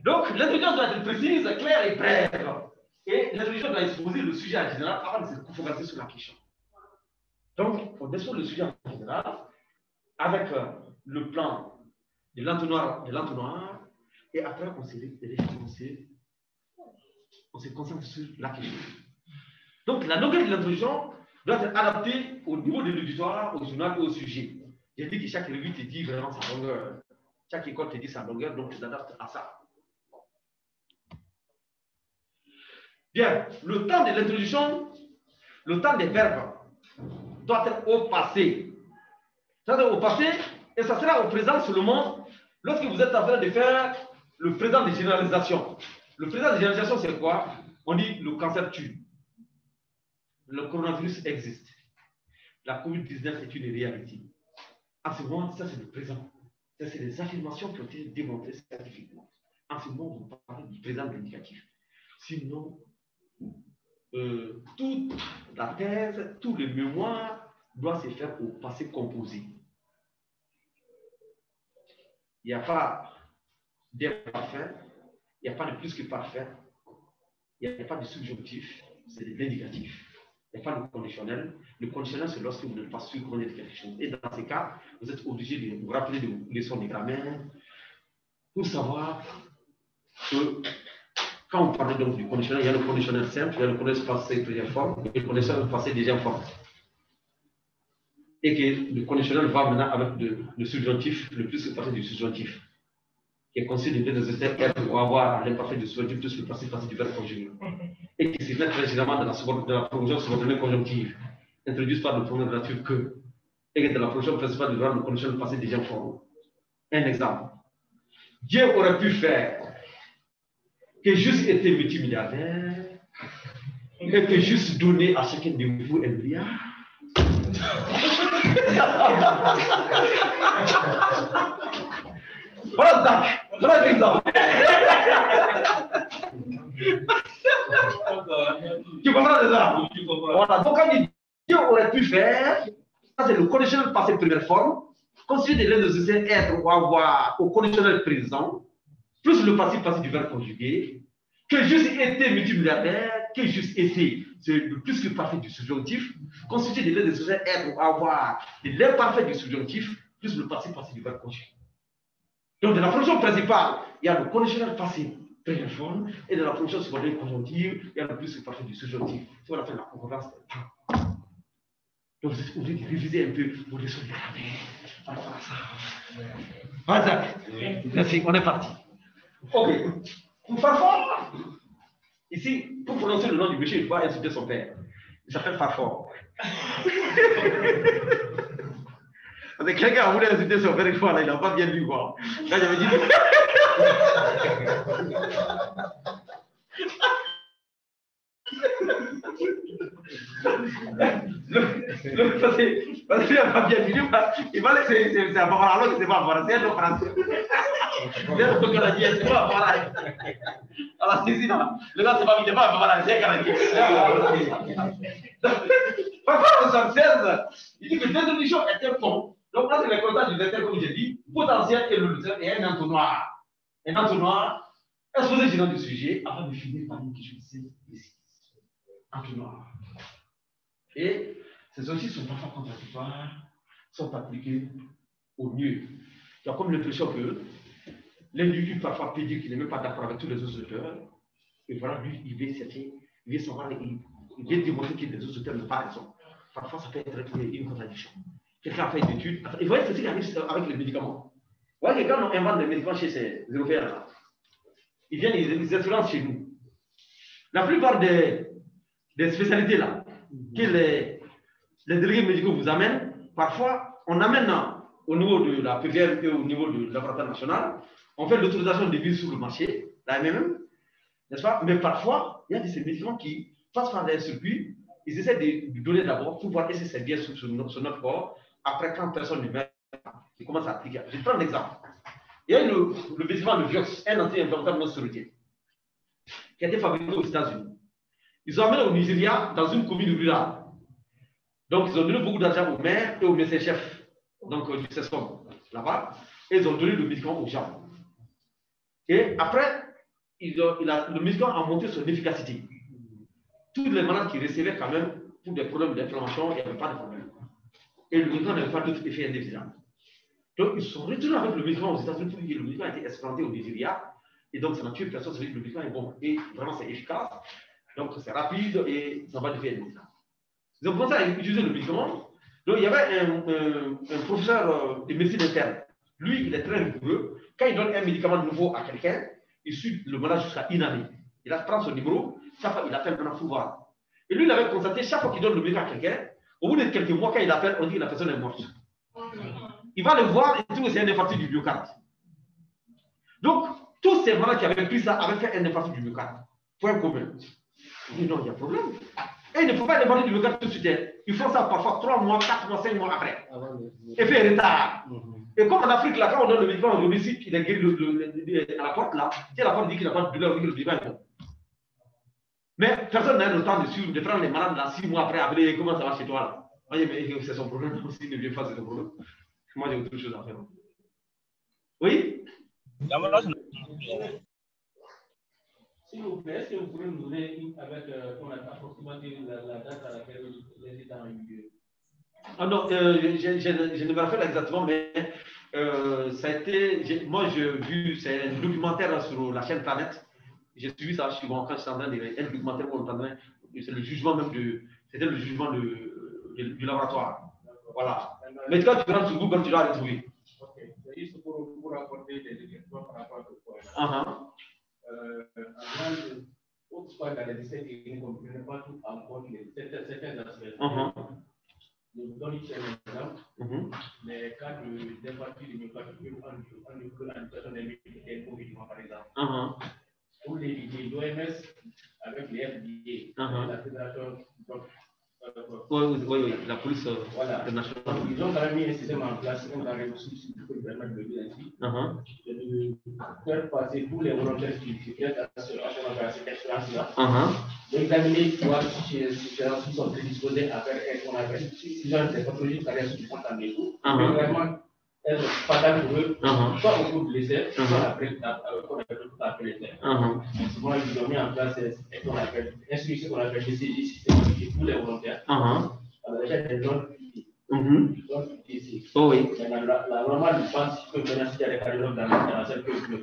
Donc, l'introduction doit être précise, claire et brève. Et l'introduction doit exposer le sujet en général avant de se focaliser sur la question. Donc, on expose le sujet en général avec le plan de l'entonnoir, et après, on se concentre sur la question. Donc, la longueur de l'introduction doit être adaptée au niveau de l'auditoire, au journal et au sujet. J'ai dit que chaque revue te dit vraiment sa longueur. Chaque école te dit sa longueur, donc tu t'adaptes à ça. Bien, le temps de l'introduction, le temps des verbes doit être au passé. Ça doit être au passé, et ça sera au présent seulement lorsque vous êtes en train de faire le présent de généralisation. Le présent de généralisation, c'est quoi? On dit le cancer tue. Le coronavirus existe. La COVID-19 est une réalité. En ce moment, ça c'est le présent. Ça c'est des affirmations qui ont été démontrées scientifiquement. En ce moment, on parle du présent de l'indicatif. Sinon, toute la thèse, tout le mémoire doit se faire au passé composé. il n'y a pas d'imparfait, il n'y a pas de plus que parfait, il n'y a pas de subjonctif, c'est de l'indicatif. Il n'y a pas de conditionnel. Le conditionnel, c'est lorsque vous n'êtes pas sûr qu'on est quelque chose. Et dans ces cas, vous êtes obligé de vous rappeler de vos leçons de grammaire pour savoir que quand on parle donc du conditionnel, il y a le conditionnel simple, il y a le conditionnel passé première forme et le conditionnel passé deuxième forme. Et que le conditionnel va maintenant avec le subjonctif, le plus que parfait du subjonctif, qui est conçu de deux états être ou avoir l'imparfait du subjonctif plus le passé du verbe conjugué. Et qui se met très généralement dans la promotion subordonnée conjonctive, introduite par le pronom relatif que, et dans la promotion principale du verbe, le conditionnel passé deuxième forme. Un exemple. Dieu aurait pu faire que juste été multimilliardaire et que juste donner à chacun de vous un milliard. Voilà l'exemple. Tu comprends déjà? Voilà, donc quand Dieu aurait pu faire, ça c'est le conditionnel passé première forme, constitué de l'un de ces être ou avoir au conditionnel présent, plus le passé du verbe conjugué, que juste été multimilliardaire, que juste été, c'est le plus que parfait du subjonctif, constitué de l'un de ces être ou avoir de l'imparfait du subjonctif, plus le passé du verbe conjugué. Donc, dans la fonction principale, il y a le conditionnel passé première forme, et dans la fonction subordonnée conjonctive, il y a le plus que parfait du subjonctif. C'est ce qu'on appelle la concordance des temps. Donc, vous êtes obligé de réviser un peu vos leçons de grammaire par rapport à ça. Voilà. Merci, on est parti. Ok. Pour Farfort, ici, pour prononcer le nom du monsieur, il faut insulter son père. Il s'appelle Farfort. Parce que quelqu'un a voulu insulter son père une fois, là, il n'a pas bien lu, quoi. Là, j'avais dit. Parce qu'il n'a pas bien lu, il va laisser. C'est un parole, c'est pas français, c'est un français. C'est un peu canadien, c'est pas pareil. Alors, c'est ici, là. Le gars, c'est pas mis, c'est pas pareil, c'est canadien. Parfois, en 76, il dit que deux émissions étaient fonds. Donc là, c'est le comptage du verbe, comme j'ai dit, potentiel et le et un entonnoir. Un entonnoir, exposé du nom du sujet, avant de finir par une question ici. Entonnoir. Et ces outils sont parfois contradictoires, sont appliqués au mieux. Tu as comme l'impression que l'individu parfois peut dire qu'il n'est même pas d'accord avec tous les autres auteurs, et voilà, lui, il veut savoir, il veut démontrer que les autres auteurs n'ont pas raison. Parfois, ça peut être une contradiction. Quelqu'un a fait une étude. Et vous voyez, c'est ce qui arrive avec les médicaments. Vous voyez que quand on invente des médicaments chez ces Européens, là, ils viennent, ils influencent chez nous. La plupart des spécialités là, que les délégués médicaux vous amènent, parfois, on amène au niveau de la PVR et au niveau de la laboratoire national, on fait l'autorisation de mise sur le marché, la MMM, n'est-ce pas? Mais parfois, il y a des médicaments qui passent par des circuits, ils essaient de donner d'abord pour voir si c'est bien sur notre corps. Après, quand personne ne met, ils commencent à appliquer. Je prends un exemple. Il y a le médicament de Vioxx, un anti-inflammatoire non stéroïdien, qui a été fabriqué aux États-Unis. Ils ont amené au Nigeria, dans une commune rurale. Donc, ils ont donné beaucoup d'argent aux maires et aux médecins-chefs, donc du CESCOM, là-bas, et ils ont donné le médicament aux gens. Et après, le médicament a montré son efficacité. Tous les malades qui recevaient quand même pour des problèmes d'inflammation, il n'y avait pas de problème. Et le médicament n'avait pas d'autres effets indésirables. Donc, ils sont retournés avec le médicament aux États-Unis pour dire que le médicament a été explanté au Nigeria. Et donc, ça n'a tué personne, ça veut dire que le médicament est bon. Et vraiment, c'est efficace. Donc, c'est rapide et ça va d'effet indésirable. Ils ont commencé à utiliser le médicament. Donc, il y avait un professeur de médecine interne. Lui, il est très rigoureux. Quand il donne un médicament nouveau à quelqu'un, il suit le malade jusqu'à une année. Il prend son numéro, chaque fois il appelle maintenant pour voir. Et lui, il avait constaté, chaque fois qu'il donne le médicament à quelqu'un, au bout de quelques mois, quand il appelle, on dit que la personne est morte. Il va le voir et trouve que c'est un infarctus du myocarde. Donc, tous ces malades qui avaient pris ça avaient fait un infarctus du myocarde. Point commun. Il dit non, il y a problème. Et il ne faut pas un infarctus du myocarde tout de suite. Ils font ça parfois 3 mois, 4 mois, 5 mois après. Effet retard. Et comme en Afrique, là, quand on donne le médicament au domicile, il est guéri à la porte, là, si la porte dit qu'il n'a pas de douleur, le médicament est bon. Mais personne n'a le temps de suivre, de prendre les malades là, 6 mois après, appeler comment ça va chez toi là. Voyez, mais c'est son problème, s'il ne vient pas, c'est son problème. Moi, j'ai autre chose à faire. Oui? S'il vous plaît, est-ce que vous pouvez nous donner avec approximativement la date à laquelle l'incident a eu lieu? Ah non, je ne me rappelle exactement, mais ça a été. Moi, j'ai vu, c'est un documentaire sur la chaîne Planète. J'ai suivi ça, je suis en train de un documentaire pour entendre. C'est le jugement même c'était le jugement du laboratoire. Voilà. Mais quand tu rentres sur Google, tu vas retrouver. Ok. C'est juste pour apporter des questions par rapport à ce point. Avant, autrefois, dans les essais cliniques, on ne prenait pas tout en compte certains aspects. Je vous donne ici un exemple. Les cas d'infarctus du myocarde en situation des Covid, par exemple. Pour l'éviter, l'OMS, avec les FDA, la fédération. Oui, la police internationale. Ils ont quand même mis un système en place, on a réussi, si je peux me permettre de le dire ainsi, de faire passer tous les volontaires qui viennent à cette expérience-là, d'examiner si ils sont prédisposés à faire ce qu'on appelle, si ont des pathologies carrières suffisantes en écho, vraiment être fatal pour eux, soit au cours de l'essai, soit après l'essai. Souvent, ils ont mis en place ce qu'on appelle des CJ systématiques pour tous les volontaires. Alors, déjà, des zones ici. Oui. La normale, je pense que maintenant, s'il y a des cardiologues dans la salle que vous le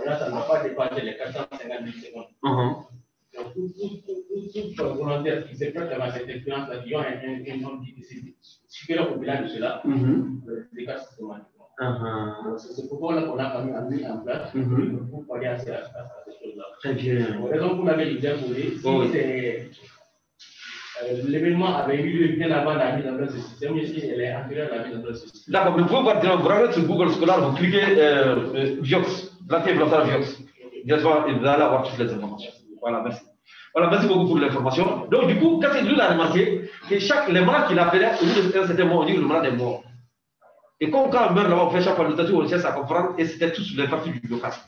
là, ça ne va pas dépasser les 450 millisecondes. Donc, tout volontaire qui s'est prêt à cette expérience-là, qui ont un nombre supérieur au bilan de cela, des cas systématiquement. C'est pourquoi qu'on a mis en place pour pallier à ces choses-là. Très bien. Pour raison que vous l'avez déjà posée, si l'événement avait eu lieu bien avant la mise en place du système, ici, elle est antérieure à la mise en place du système. D'accord, mais vous pouvez voir, vous regardez sur Google Scholar, vous cliquez Vioxx, l'anti-inflammatoire Vioxx. Bien sûr, et vous allez avoir toutes les informations. Voilà, merci. Voilà, merci beaucoup pour l'information. Donc, du coup, quand il a remarqué que les malades qu'il appelait, au bout d'un certain moment, on dit que le malade est mort. Et comme quand on meurt là-bas, on fait chaque fois le statut, on cherche à comprendre, et c'était tout sur les parties du myocarde.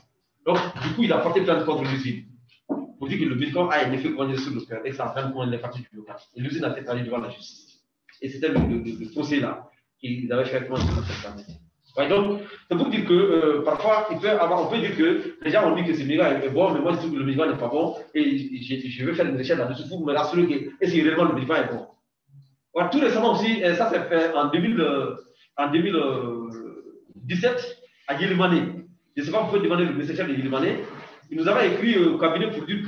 Donc, du coup, il a porté plainte contre l'usine. Pour dire que le médicament a un effet chronique sur le cœur et que ça entraîne les parties du myocarde. Et l'usine a été allée devant la justice. Et c'était le procès là qu'ils avaient fait contre cette planète. Ouais, donc, c'est pour dire que parfois, on peut dire que les gens ont dit que ce médicament est bon, mais moi je trouve que le médicament n'est pas bon et je vais faire une recherche là-dessus pour me rassurer que est-ce que réellement le médicament est bon. Ouais, tout récemment aussi, ça s'est fait en 2017 à Guillemane. Je ne sais pas, vous pouvez demander le messager de Guillemane. Il nous avait écrit au cabinet pour dire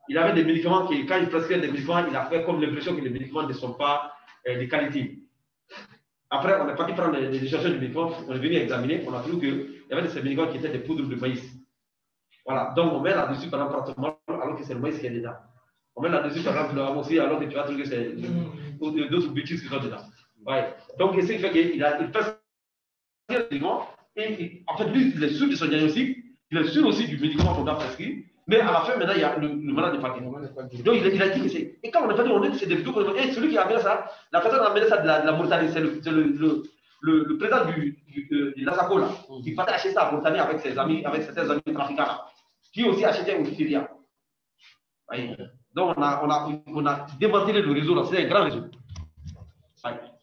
qu'il avait des médicaments, quand il prescrit des médicaments, il a fait comme l'impression que les médicaments ne sont pas de qualité. Après, on est parti prendre des décharges de médicaments, on est venu examiner, on a trouvé qu'il y avait de ces médicaments qui étaient des poudres de maïs. Voilà, donc on met là-dessus par exemple pratiquement, alors que c'est le maïs qui est dedans. On met là-dessus par exemple le aussi, alors que tu vas trouver que c'est d'autres bêtises qui sont dedans. Ouais. Donc, ce qui fait qu'il fait des médicaments, et en fait, lui, il est sûr de son diagnostic, il est sûr aussi du médicament qu'on a prescrit, mais à la fin, maintenant, il y a le malade n'est pas guéri. Donc, il a dit que c'est. Et quand on a fait, on dit que c'est des vidéos. Et celui qui a amené ça, la personne a amené ça de la Mauritanie, c'est le président de l'Assaco, là, qui partait acheter ça en Mauritanie avec ses amis, avec certains amis trafiquants, qui aussi achetaient au Nigeria. Donc, on a démantelé le réseau, là, c'est un grand réseau.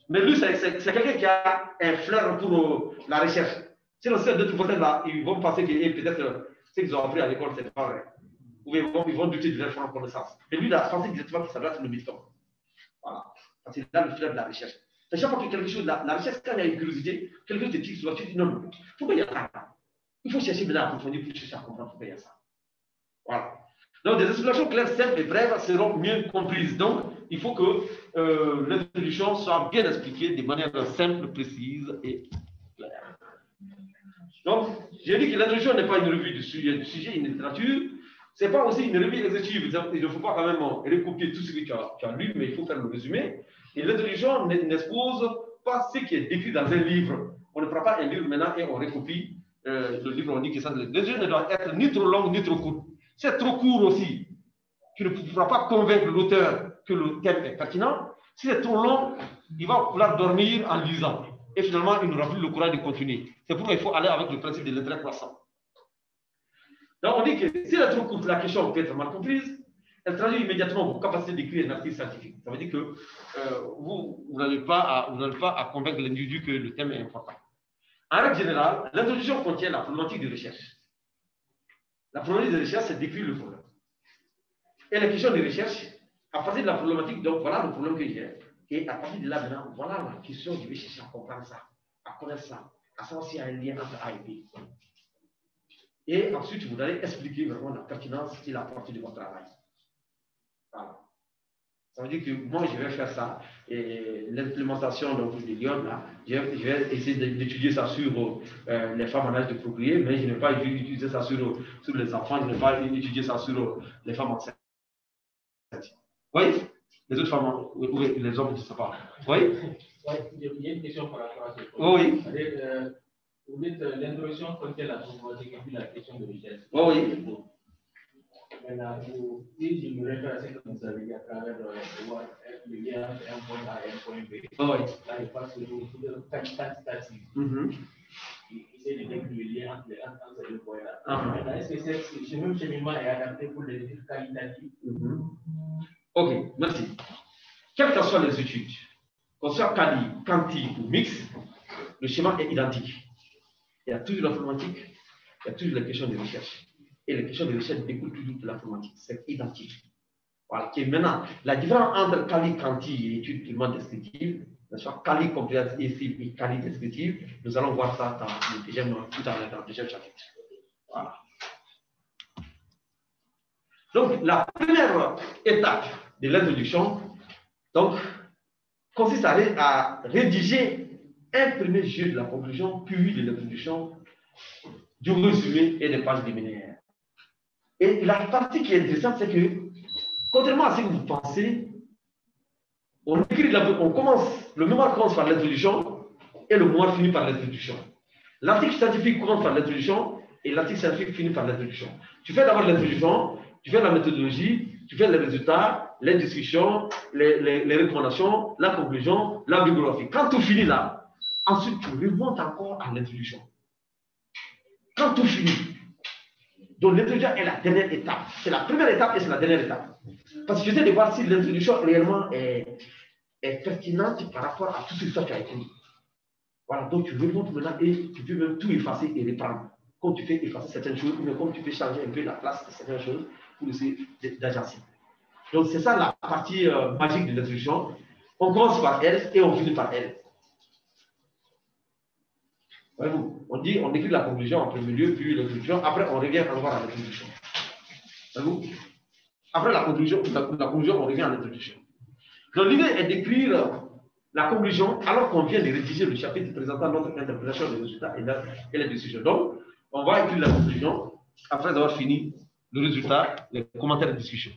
Mais lui, c'est quelqu'un qui a un flair pour la recherche. Sinon, ces deux trucs là, ils vont penser que peut-être ce qu'ils ont appris à l'école, c'est pas vrai. Ou ils vont douter de leur connaissance. Et lui, il a pensé exactement que ça doit être le médicament. Voilà. Parce qu'il a le flair de la recherche. C'est chaque fois que quelque chose, la recherche, quand il y a une curiosité, quelque chose te tique sur la, tu dis non, pourquoi il y a ça? Il faut chercher maintenant à approfondir pour chercher à comprendre pourquoi il y a ça. Voilà. Donc, des explications claires, simples et brèves seront mieux comprises. Donc, il faut que l'introduction soit bien expliquée de manière simple, précise et claire. Donc, j'ai dit que l'introduction n'est pas une revue du sujet, une littérature. Ce n'est pas aussi une revue exhaustive. Il ne faut pas quand même recopier tout ce que tu as lu, mais il faut faire le résumé. Et l'introduction n'expose pas ce qui est décrit dans un livre. On ne prend pas un livre maintenant et on recopie le livre. On dit que ça. L'introduction ne doit être ni trop longue ni trop courte. C'est trop court aussi. Tu ne pourras pas convaincre l'auteur que le thème est pertinent. Si c'est trop long, il va vouloir dormir en lisant. Et finalement, il n'aura plus le courage de continuer. C'est pourquoi il faut aller avec le principe de l'intérêt croissant. Donc, on dit que si elle est trop courte, la question peut être mal comprise. Elle traduit immédiatement vos capacités d'écrire un article scientifique. Ça veut dire que vous n'allez pas à convaincre l'individu que le thème est important. En règle générale, l'introduction contient la problématique de recherche. La problématique de recherche, c'est d'écrire le problème. Et la question de recherche, à partir de la problématique, donc voilà le problème que j'ai. Et à partir de là, maintenant, voilà la question, je vais chercher à comprendre ça, à connaître ça, à savoir s'il y a un lien entre A et B. Et ensuite, vous allez expliquer vraiment la pertinence et la portée de votre travail. Voilà. Ça veut dire que moi, je vais faire ça. Et l'implémentation de l'iode, là, je vais essayer d'étudier ça sur les femmes en âge de procréer, mais je ne vais pas utiliser ça sur les enfants, je ne vais pas étudier ça sur les femmes enceintes. Oui? Les autres femmes, ou les hommes, je ne sais pas. Oui? Oui, il y a une question par rapport à ce point. Oui. Vous dites l'introduction contient la problématique et puis la question de richesse. Oui. Maintenant, si je me réfère à ce que vous avez dit à travers le lien entre un point A et un point B, là, il passe le quantitatif. Il essaie de décrire le lien entre ces deux points-là. Maintenant, est-ce que ce même cheminement est adapté pour les études qualitatives? Ok, merci. Quelles que soient les études, qu'on soit quali, quanti ou mix, le schéma est identique. Il y a toujours l'informatique, il y a toujours les questions de recherche. Et les questions de recherche découlent toujours de l'informatique. C'est identique. Voilà. Et maintenant, la différence entre quali, quanti et études purement descriptives, quali compréhensive et quali descriptive, nous allons voir ça dans le deuxième chapitre. Voilà. Donc, la première étape de l'introduction consiste à rédiger un premier jeu de la conclusion, puis de l'introduction, du résumé et des pages liminaires. Et la partie qui est intéressante, c'est que, contrairement à ce que vous pensez, on commence, le mémoire commence par l'introduction et le mémoire finit par l'introduction. L'article scientifique commence par l'introduction et l'article scientifique finit par l'introduction. Tu fais d'abord l'introduction, tu fais la méthodologie, tu fais les résultats, les discussions, les recommandations, la conclusion, la bibliographie. Quand tout finit là, ensuite tu remontes encore à l'introduction. Quand tout finit, donc l'introduction est la dernière étape. C'est la première étape et c'est la dernière étape. Parce que j'essaie de voir si l'introduction réellement est pertinente par rapport à tout ce que tu as écrit. Voilà, donc tu remontes maintenant et tu peux même tout effacer et reprendre. Comme tu fais effacer certaines choses, mais comme tu peux changer un peu la place de certaines choses pour essayer d'agencer. Donc c'est ça la partie magique de l'introduction. On commence par elle et on finit par elle. Voyez-vous, on écrit la conclusion en premier lieu, puis l'introduction, après on revient encore à l'introduction. Voyez-vous? Après la conclusion, on revient à l'introduction. Donc l'idée est d'écrire la conclusion alors qu'on vient de rédiger le chapitre présentant notre interprétation des résultats et les décisions. Donc, on va écrire la conclusion après avoir fini le résultat, les commentaires de discussion.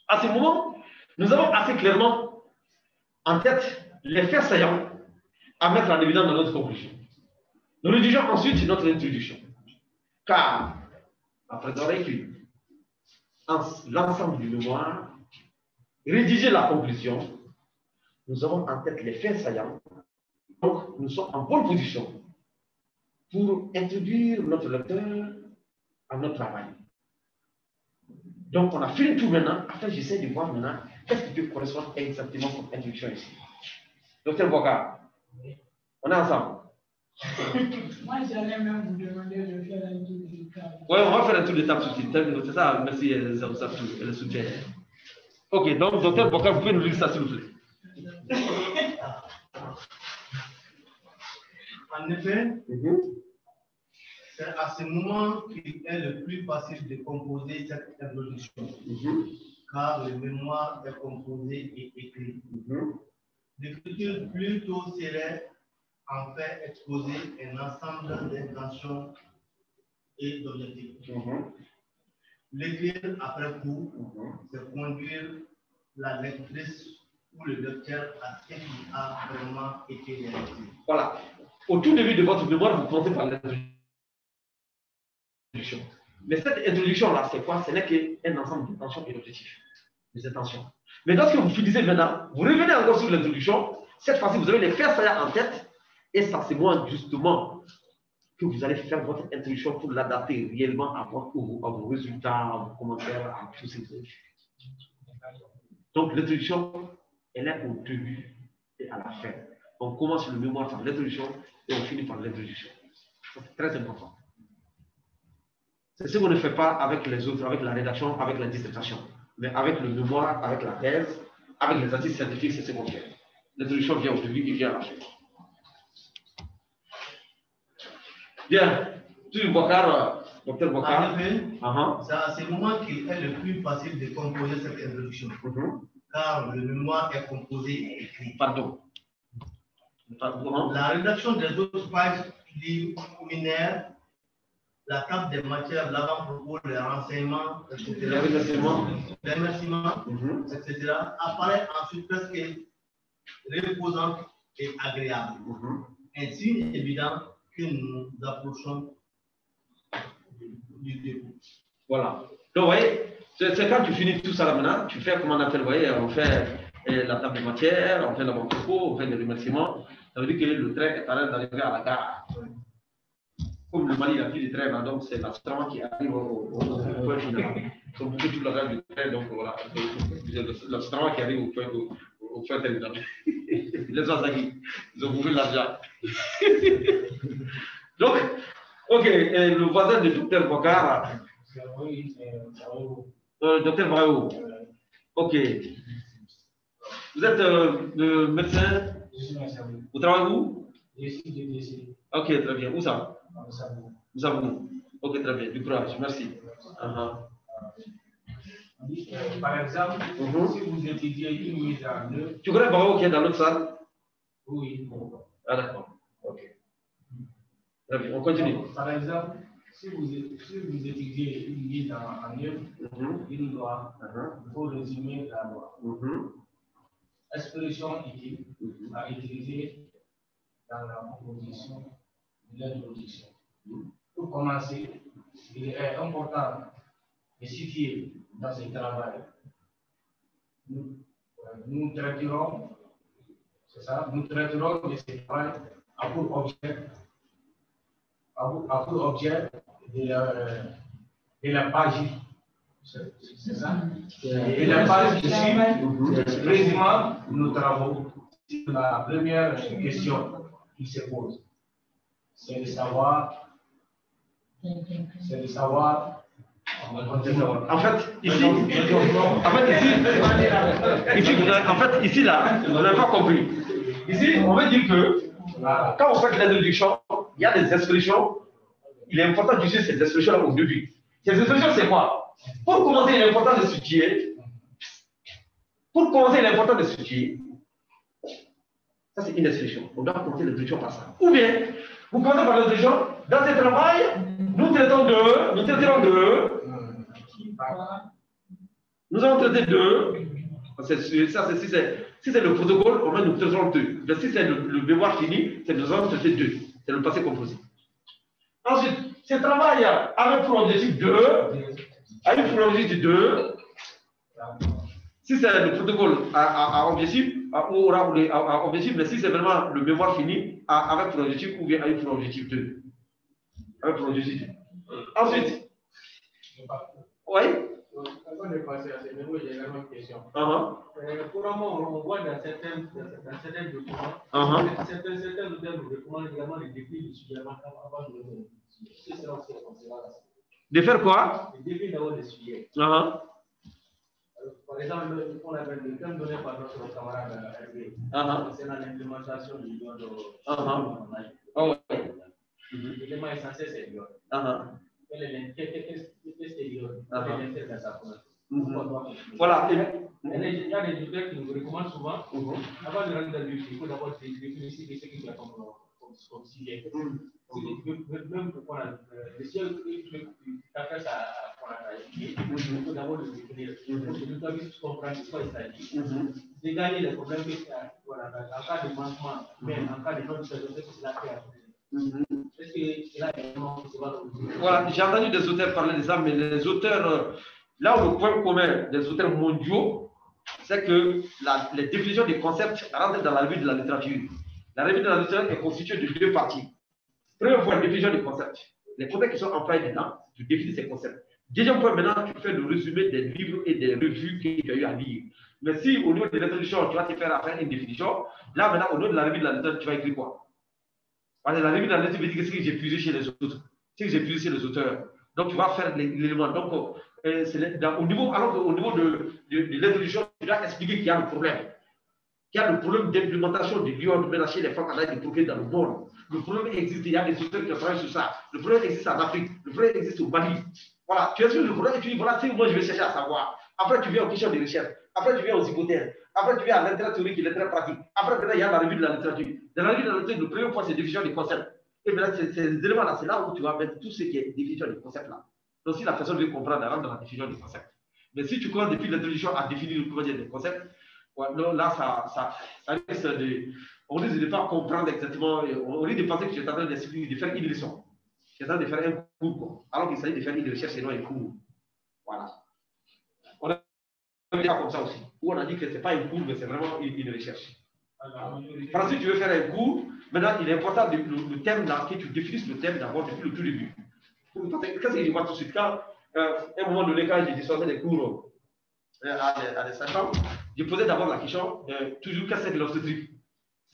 À ce moment, nous avons assez clairement en tête les faits saillants à mettre en évidence dans notre conclusion. Nous rédigeons ensuite notre introduction. Car, après avoir écrit l'ensemble du mémoire, rédiger la conclusion, nous avons en tête les faits saillants. Donc, nous sommes en bonne position pour introduire notre lecteur à notre travail. Donc, on a fini tout maintenant. Après, j'essaie de voir maintenant qu'est-ce qui peut correspondre exactement comme introduction ici. Docteur Boga, on est ensemble. Moi, j'allais même vous demander de faire un tour de table. Oui, on va faire un tour de table tout de suite. C'est ça, merci, elle soutient. Ok, donc, docteur Boga, vous pouvez nous lire ça, s'il vous plaît. En effet, c'est à ce moment qu'il est le plus facile de composer cette introduction, car le mémoire est composé et écrit. L'écriture plutôt serait en fait exposer un ensemble d'intentions et d'objectifs. L'écrire après coup, c'est conduire la lectrice ou le lecteur à ce qui a vraiment été réalisé. Voilà. Au tout début de votre mémoire, vous commencez par l'introduction. Mais cette introduction-là, c'est quoi? Ce n'est qu'un ensemble d'intentions et d'objectifs. Des intentions. Mais lorsque vous finissez maintenant, vous revenez encore sur l'introduction. Cette fois-ci, vous avez les faits saillants en tête. Et ça, c'est moi, justement, que vous allez faire votre introduction pour l'adapter réellement à vos résultats, à vos commentaires, à tous ces trucs. Donc, l'introduction, elle est au début et à la fin. On commence le mémoire par l'introduction et on finit par l'introduction. C'est très important. C'est ce qu'on ne fait pas avec les autres, avec la rédaction, avec la dissertation. Mais avec le mémoire, avec la thèse, avec les articles scientifiques, c'est ce qu'on fait. L'introduction vient au début et vient à la fin. Bien. Tu Bokar, docteur Bokar. C'est à ce moment qu'il est le plus facile de composer cette introduction. Car le mémoire est composé et écrit. Pardon. La rédaction des autres pages liminaires, la table des matières, l'avant-propos, les renseignements, etc., les remerciements, etc., apparaît ensuite presque reposante et agréable. Ainsi, il est évident que nous approchons du début. Voilà. Donc, vous voyez, c'est quand tu finis tout ça là maintenant, tu fais comment on appelle, vous voyez, on fait la table de matière, on fait l'avant-propos, on fait les remerciements. Ça veut dire que le train est en train d'arriver à la gare. Comme le Mali n'a plus de train, donc c'est l'Astran qui arrive au point final. Ils ont bouclé toute la gare du train, donc voilà. L'Astran qui arrive au point terminal. Les Azaki, ils ont bouclé l'argent. Donc, ok, le voisin de Dr Bokar. Dr Brao. Ok. Vous êtes le médecin? Vous travaillez où? Ok, très bien. Où ça? Nous avons. Ok, très bien. Du courage. Merci. Par exemple, si vous étudiez une mise en œuvre. Tu connais Brao qui est dans l'autre salle? Oui. Ah, d'accord. Ok. Très bien. On continue. Par exemple, si vous étudiez une mise en œuvre, une loi, il faut résumer la loi. Expression utile à utiliser dans la proposition de l'introduction. Pour commencer, il est important de situer dans ce travail. Nous traiterons, c'est ça, nous traiterons de ce travail à pour objet de la page. C'est ça. Et la page ici, résumant nos travaux. La première question qui se pose, c'est de savoir. En fait, ici, là, on n'a pas compris. Ici, on veut dire que quand on fait l'introduction, il y a des expressions. Il est important d'utiliser ces expressions-là au début. Ces expressions, c'est quoi? Pour commencer, il est important de situer. Ça, c'est une expression. On doit commencer l'introduction par ça. Ou bien, vous commencez par l'introduction. Dans ce travail, nous traiterons de. Nous allons traiter de. Si c'est le protocole, on va nous traiterons de. Mais si c'est le mémoire fini, nous allons traiter de. C'est le passé composé. Ensuite, ce travail avec pour objectif 2. Avec pour objectif 2. Si c'est le protocole à objectif, à objectif, mais si c'est vraiment le mémoire fini, avec pour objectif ou bien avec pour objectif 2. Avec pour objectif 2. Ensuite. Oui. Avant de passer à ce niveau, j'ai également une question. Couramment, on voit dans certains documents, certains documents également les défis du sujet avant de de faire quoi? Les défis d'abord des sujets. Par exemple, on avait le thème donné par notre camarade Hervé, concernant l'implémentation du lion de l'élément essentiel, c'est le lion. Qu'est-ce que lion? Quel est l'intérêt de sa voilà. Il y a des auteurs qui nous recommandent souvent, avant de rentrer dans le vif, il faut d'abord définir ce qu'il y a comme sujet. Même pour le ciel, quand ça il faut d'abord le définir. Pour que nous puissions comprendre de quoi il s'agit. Dégager les problèmes en cas de manquement, mais en cas de non-disposition, c'est la paix. Est-ce que là, voilà, j'ai entendu des auteurs parler de ça, mais les auteurs, là où le point commun des auteurs mondiaux, c'est que les définitions des concepts rentrent dans la revue de la littérature. La revue de la littérature est constituée de deux parties. Première fois, la définition des concepts. Les concepts qui sont employés dedans, tu définis ces concepts. Deuxième point, maintenant, tu fais le résumé des livres et des revues que tu as eu à lire. Mais si au niveau de l'introduction, tu vas te faire après une définition, là maintenant, au niveau de la revue de la littérature, tu vas écrire quoi? Parce que la revue de la littérature veut dire ce que j'ai puisé chez les autres, ce que j'ai puisé chez les auteurs. Donc, tu vas faire l'élément. Donc, au niveau, alors qu'au niveau de l'introduction, tu dois expliquer qu'il y a un problème. Qu'il y a le problème d'implémentation du lion de ménager les femmes en Afrique de progrès dans le monde. Le problème existe, il y a des auteurs qui travaillent sur ça. Le problème existe en Afrique, le problème existe au Mali. Voilà, tu expliques le problème et tu dis, voilà, c'est moi je vais chercher à savoir. Après, tu viens aux questions de recherche. Après, tu viens aux hypothèses. Après, tu viens à l'intérêt théorique et l'intérêt pratique. Après, maintenant, il y a la revue de la littérature. Dans la revue de la littérature, le premier point, c'est définition des concepts. Et maintenant, ces éléments-là, c'est là où tu vas mettre tout ce qui est définition des concepts-là. Donc, si la personne veut comprendre, elle rentre dans la définition des concepts. Mais si tu commences depuis l'introduction à définir le premier des concepts, là, ça risque de. On risque de ne pas comprendre exactement. On risque de penser que tu es en train d'expliquer, de faire une leçon. Tu es en train de faire un cours, quoi. Alors qu'il s'agit de faire une recherche et non un cours. Voilà. On a dit comme ça aussi. Où on a dit que ce n'est pas un cours, mais c'est vraiment une recherche. Parce que si tu veux faire un cours, maintenant, il est important le thème là, que tu définisses le thème d'abord depuis le tout début. Qu'est-ce que je vois tout de suite? Quand, à un moment donné, quand j'ai dispensé des cours à des sachants, je posais d'abord la question, toujours qu'est-ce que c'est l'obstétrique?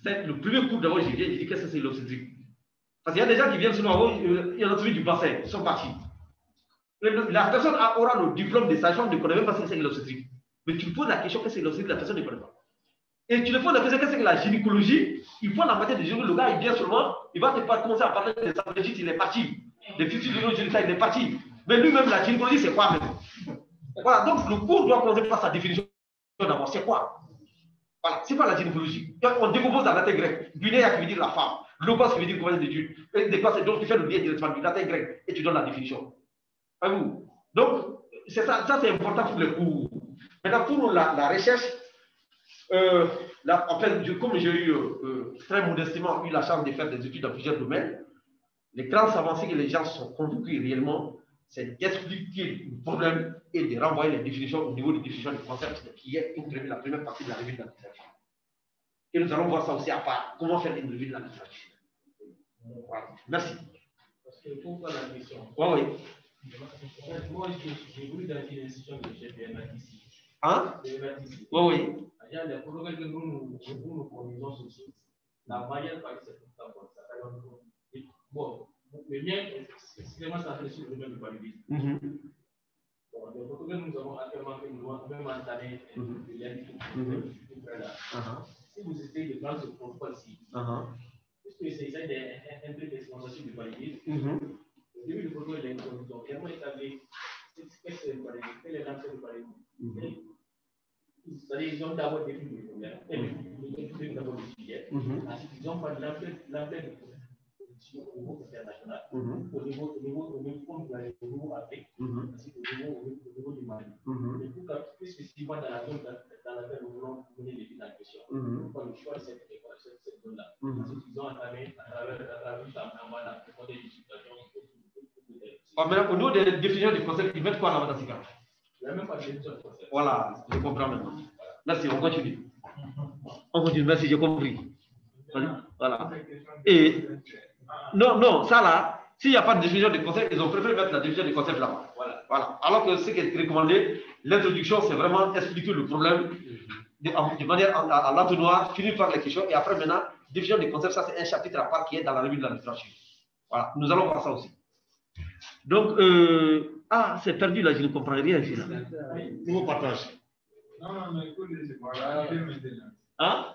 C'est le premier cours d'abord, je dis qu'est-ce que c'est l'obstétrique? Parce qu'il y a des gens qui viennent sur nous, ils ont trouvé du bassin, ils sont partis. La personne aura le diplôme de sachant, ne connaît même pas ce que c'est l'obstétrique. Mais tu lui poses la question, qu'est-ce que c'est l'obstétrique? La personne ne connaît pas. Et tu lui poses la question, qu'est-ce que c'est la gynécologie? Il prend la matière de gynécologie, le gars, il vient seulement, il va commencer à parler de sa végétite, il est parti. Les futurs de l'gynécologie, il est parti. Mais lui-même, la gynécologie, c'est quoi même? Voilà, donc le cours doit commencer par sa définition d'abord. C'est quoi? Voilà, c'est pas la gynécologie. On décompose la latin grec. Guinea qui veut dire la femme. Logos qui veut dire comment de Dieu. Donc tu fais le lien directement du latin grec et tu donnes la définition. Vous. Donc, c'est ça c'est important pour les cours. Maintenant, pour la recherche, en fait, comme j'ai eu très modestement eu la chance de faire des études dans plusieurs domaines, les grandes avancées que les gens sont convaincus réellement, c'est d'expliquer le problème et de renvoyer les définitions au niveau des définitions du concept qui est la première partie de la revue de la littérature. Et nous allons voir ça aussi à part, comment faire une revue de la littérature. Voilà. Merci. Parce que pour la question. Oui. Moi, j'ai voulu dans une institution de chef de MATC. Hein? Oui. Il y a des programmes que nous connaissons sur le site. La manière par exemple, c'est pour ça. Bon, le mien, c'est vraiment centré sur le domaine du paludisme. Bon, les protocoles nous avons actuellement même entamé le lien si vous essayez de prendre ce protocole-ci, puisque c'est un peu d'exploitation du paludisme, au début du protocole, ils ont clairement établi qu'est-ce que c'est le paludisme, quel est l'enjeu du paludisme. C'est-à-dire qu'ils ont d'abord défini le problème, ils ont d'abord le sujet, ensuite ils ont parlé de l'ampleur du problème. Au niveau international, au niveau Afrique, ainsi qu'au niveau du Mali. Et tout cas, plus spécifiquement dans la zone dans laquelle nous voulons mener l'étude en question, pour le choix de cette zone-là. Ensuite, ils ont entamé à travers la profondeur de situation. Au niveau des définitions du concept, ils mettent quoi là-bas dans ces cas? Il n'y a même pas de définition du concept. Voilà, je comprends maintenant. Merci, on continue. On continue, merci, j'ai compris. Voilà. Et. Non, ça là, s'il n'y a pas de définition de concept, ils ont préféré mettre la définition de concept là-bas. Voilà. Alors que ce qui est recommandé, l'introduction, c'est vraiment expliquer le problème de manière à l'entonnoir, finir par les questions, et après maintenant, définition des concepts, ça c'est un chapitre à part qui est dans la revue de la littérature. Voilà, nous allons voir ça aussi. Donc, c'est perdu là, je ne comprends rien ici. Nouveau partage. Non, mais il faut laisser parler. Hein?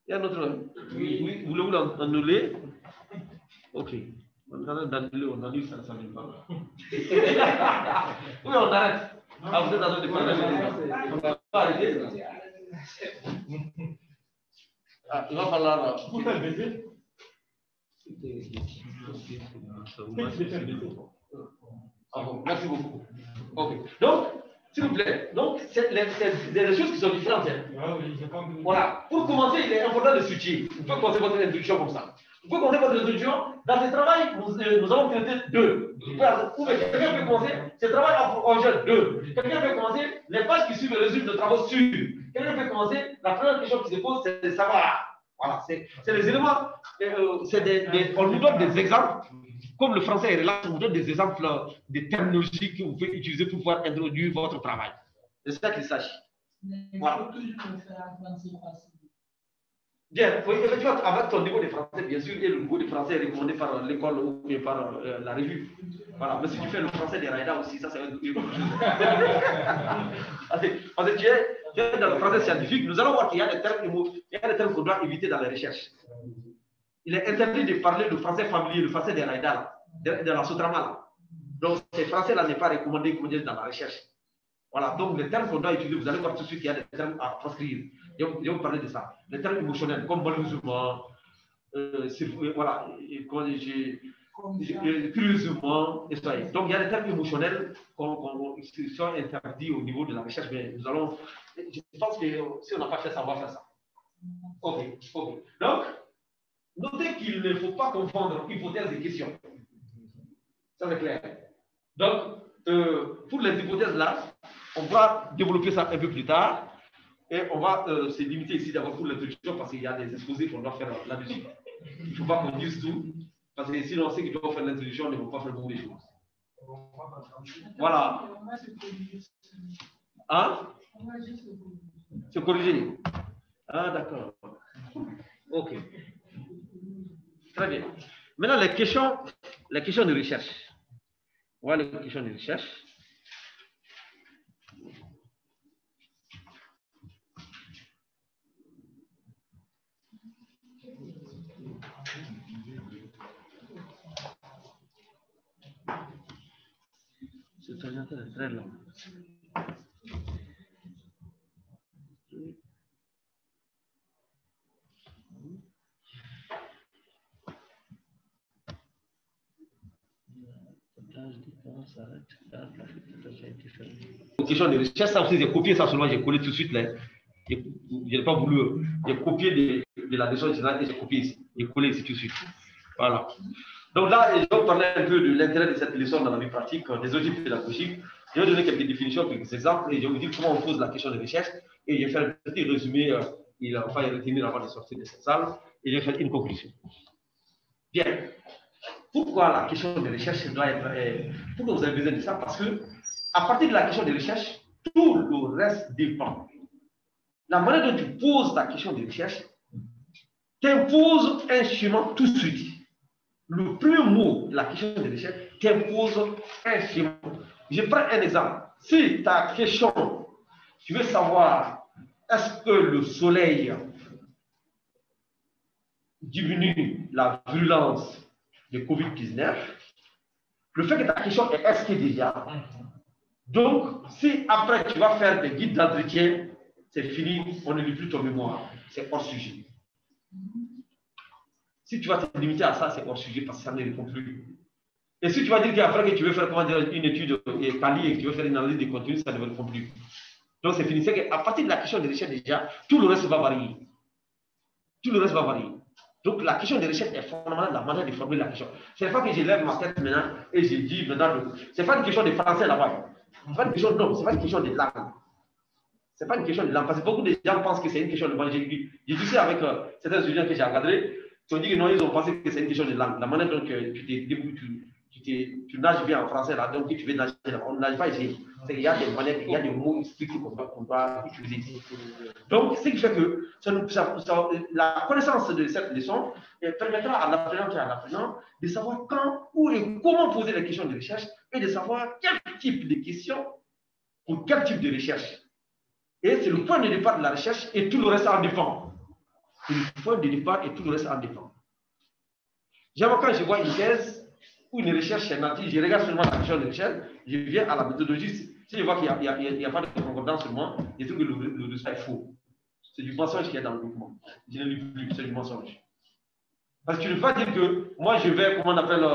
Il y a un autre. Oui, voulez-vous l'annuler? Ok. On annule, ça ne vient pas. Oui, on arrête. Vous êtes en train de parler. On va pas arrêter. Il va falloir. Merci beaucoup. Ok. Donc, s'il vous plaît, c'est des choses qui sont différentes. Voilà. Pour commencer, il est important de switcher. Vous pouvez commencer votre introduction comme ça. Vous pouvez commencer votre introduction. Dans ce travail, nous allons traiter deux. Quelqu'un peut commencer. Ce travail a pour objet deux. Quelqu'un peut commencer. Les pages qui suivent le résumé de travaux sur. Quelqu'un peut commencer. La première question qui se pose, c'est de savoir. Voilà, c'est les éléments, on nous donne des exemples, comme le français est relax, on vous donne des exemples de terminologies que vous pouvez utiliser pour pouvoir introduire votre travail. C'est ça qu'il s'agit. Voilà. Bien, oui, effectivement, avec ton niveau de français, bien sûr, et le niveau de français est recommandé par l'école ou par la revue. Voilà, mais si tu fais le français des raïdas aussi, ça c'est autre chose. Parce que tu es dans le français scientifique, nous allons voir qu'il y a des termes qu'on doit éviter dans les recherches. Il est interdit de parler le français familier, le français des raïdas, de la Sotrama. Donc, ces français-là n'est pas recommandé dans la recherche. Voilà, donc les termes qu'on doit utiliser, vous allez voir tout de suite qu'il y a des termes à proscrire. Je vais vous parler de ça. Les termes émotionnels, comme malheureusement, voilà, curieusement, et ça. Donc il y a des termes émotionnels qui sont interdits au niveau de la recherche, mais nous allons, je pense que si on n'a pas fait ça, on va faire ça. Ok. Donc, notez qu'il ne faut pas confondre hypothèse et question. Ça c'est clair. Donc, pour les hypothèses là, on va développer ça un peu plus tard et on va se limiter ici d'abord pour l'introduction parce qu'il y a des exposés qu'on doit faire là-dessus. Il ne faut pas qu'on dise tout parce que sinon, ceux qui doivent faire l'introduction ne vont pas faire beaucoup de choses. Voilà. Hein? Se corriger. Ah, d'accord. Ok. Très bien. Maintenant, les questions de recherche. Voilà les questions de recherche. C'est très long. Question de recherche, ça aussi, j'ai copié ça seulement, j'ai collé tout de suite là. Je n'ai pas voulu, j'ai copié de la leçon générale et j'ai copié ici, j'ai collé ici tout de suite. Voilà. Donc là, je vais vous parler un peu de l'intérêt de cette leçon dans la vie pratique, des outils pédagogiques. Je vais donner quelques définitions, quelques exemples et je vais vous dire comment on pose la question de recherche. Et je vais faire un petit résumé, il va falloir retenir avant de sortir de cette salle et je vais faire une conclusion. Bien. Pourquoi la question de recherche doit être. Pourquoi vous avez besoin de ça? Parce que à partir de la question de recherche, tout le reste dépend. La manière dont tu poses ta question de recherche t'impose un schéma tout de suite. Le premier mot de la question de recherche t'impose un schéma. Je prends un exemple. Si ta question, tu veux savoir est-ce que le soleil diminue la virulence de COVID-19, le fait que ta question est est-ce que déjà. Donc, si après tu vas faire des guides d'entretien, c'est fini, on ne lit plus ton mémoire, c'est hors sujet. Si tu vas te limiter à ça, c'est hors sujet parce que ça ne répond plus. Et si tu vas dire qu'après que tu veux faire une étude quali et que tu veux faire une analyse de contenu, ça ne répond plus. Donc, c'est fini. C'est qu'à partir de la question de recherche déjà, tout le reste va varier. Tout le reste va varier. Donc, la question de recherche est fondamentale, la manière de formuler la question. Ce n'est pas que je lève ma tête maintenant et je dis maintenant, ce n'est pas une question de français là-bas. Ce n'est pas une question, non, c'est pas une question de langue. Ce n'est pas une question de langue. Parce que beaucoup de gens pensent que c'est une question de langue. J'ai dit ça avec certains étudiants que j'ai encadrés, qui ont dit que non, ils ont pensé que c'est une question de langue. La manière dont tu nages bien en français, là, donc tu veux nager là-bas, on ne nage pas ici. Il y a des manières, il y a des mots spécifiques qu'on doit utiliser ici. Donc, ce qui fait que la connaissance de cette leçon permettra à l'apprenant et à l'apprenant de savoir quand, où et comment poser les questions de recherche et de savoir quel type de questions pour quel type de recherche. Et c'est le point de départ de la recherche et tout le reste en dépend. C'est le point de départ et tout le reste en dépend. J'avoue, quand je vois une thèse ou une recherche native, je regarde seulement la question de recherche, je viens à la méthodologie. Si je vois qu'il n'y a pas de concordance sur moi, je trouve que le résultat est faux. C'est du mensonge qu'il y a dans le document. Je ne lis plus, c'est du mensonge. Parce que tu ne peux pas dire que moi je vais, comment on appelle,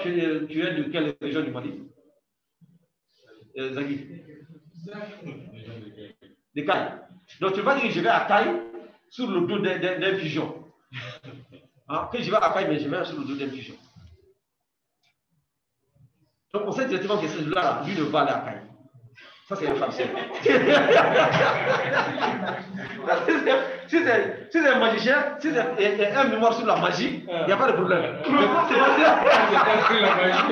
tu es de quelle région du Mali? Zagui. De Caille. Donc tu ne peux pas dire que je vais à Caille sur le dos d'un pigeon. Hein? Que je vais à Caille, mais je vais sur le dos d'un pigeon. Donc on sait directement que ce là lui ne va aller à Caille. Ça, c'est un farceur. Si c'est un magicien, si c'est un mémoire sur la magie, il n'y a pas de problème. Mais quand c'est pas la magie.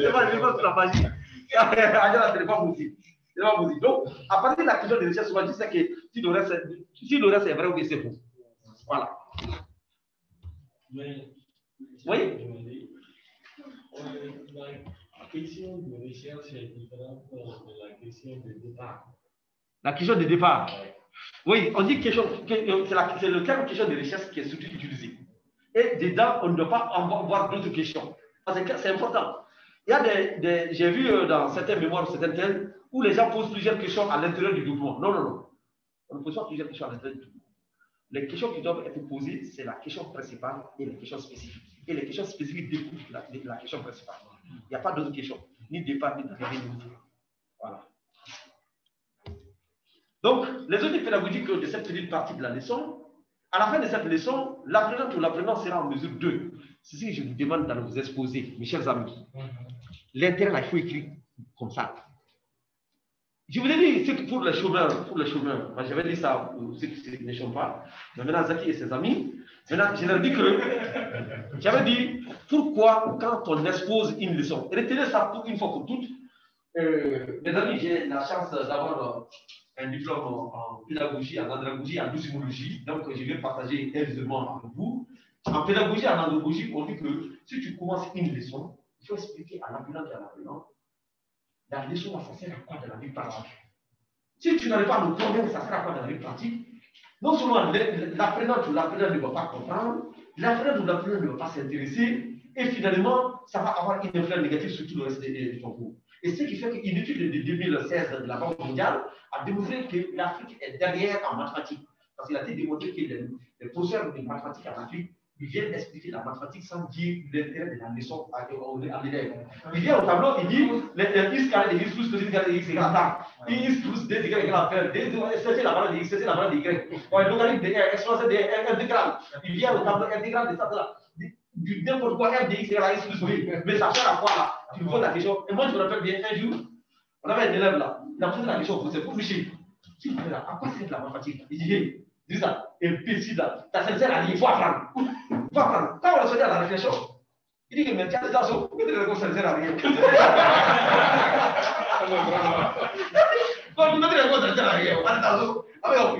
C'est pas le mémoire sur la magie. C'est pas possible. C'est pas possible. Donc, à partir de la question de recherche, souvent, je sais que si le reste est vrai ou bien c'est faux. Voilà. Oui. La question de recherche est différente de la question de départ. La question de départ. Oui, on dit question, c'est le terme question de recherche qui est surtout utilisé. Et dedans, on ne doit pas avoir d'autres questions. Parce que c'est important. Il y a j'ai vu dans certaines mémoires, certaines thèmes, où les gens posent plusieurs questions à l'intérieur du document. Non, non, non. On ne pose pas plusieurs questions à l'intérieur du document. Les questions qui doivent être posées, c'est la question principale et les questions spécifiques. Et les questions spécifiques découvrent la question principale. Il n'y a pas d'autres questions, ni départ, ni d'arrivée, ni de. Voilà. Donc, les outils pédagogiques de cette petite partie de la leçon, à la fin de cette leçon, l'apprenant ou l'apprenant sera en mesure de. C'est ce que je vous demande dans vos exposés, mes chers amis. L'intérêt, là, il faut écrire comme ça. Je vous ai dit, c'est que pour les chômeurs, j'avais dit ça aux ceux qui ne chôment pas, mais maintenant Zaki et ses amis, maintenant je leur dis que, j'avais dit, pourquoi quand on expose une leçon, retenez ça pour une fois pour toutes, mes amis, j'ai la chance d'avoir un diplôme en pédagogie, en andragogie, en doucimologie, donc je vais partager un raisonnement avec vous. En pédagogie, en andragogie, on dit que si tu commences une leçon, il faut expliquer à l'apprenant et à l'apprenant. La leçon, ça sert à quoi dans la vie pratique? Si tu n'arrives pas à le comprendre, ça sert à quoi dans la vie pratique? Non seulement l'apprenant ou l'apprenant ne va pas comprendre, l'apprenant ou l'apprenant ne va pas s'intéresser, et finalement, ça va avoir une influence négative sur tout le reste de ton cours. Et ce qui fait qu'une étude de 2016 de la Banque mondiale a démontré que l'Afrique est derrière en mathématiques. Parce qu'il a été démontré que les professeurs de mathématiques en Afrique, ils viennent expliquer la mathématique sans dire l'intérêt de la leçon à l'élève. Il vient au tableau, il dit x carré de x plus x carré de x égale à temps. X plus 2 égale à faire. C'est la valeur de x, c'est la valeur de y. Le logarithme de r, exponentiel de r intégral. Il vient au tableau intégral de ça, là. N'importe quoi, r de x égale à x plus b. Mais ça sert à quoi là? Tu me poses la question. Et moi, je me rappelle bien un jour, on avait un élève là. Il a posé la question, c'est pour Michel. Tu dis là, à quoi sert la mathématique? Il dit, hey, dis ça, imbécile là, ta sincère à il faut apprendre. Il faut apprendre. Quand on a sorti à la réflexion, il dit que mais tiens, c'est ça, pourquoi tu ne réponds sincère à rien? Quand tu ne réponds sincère à rien, on va dans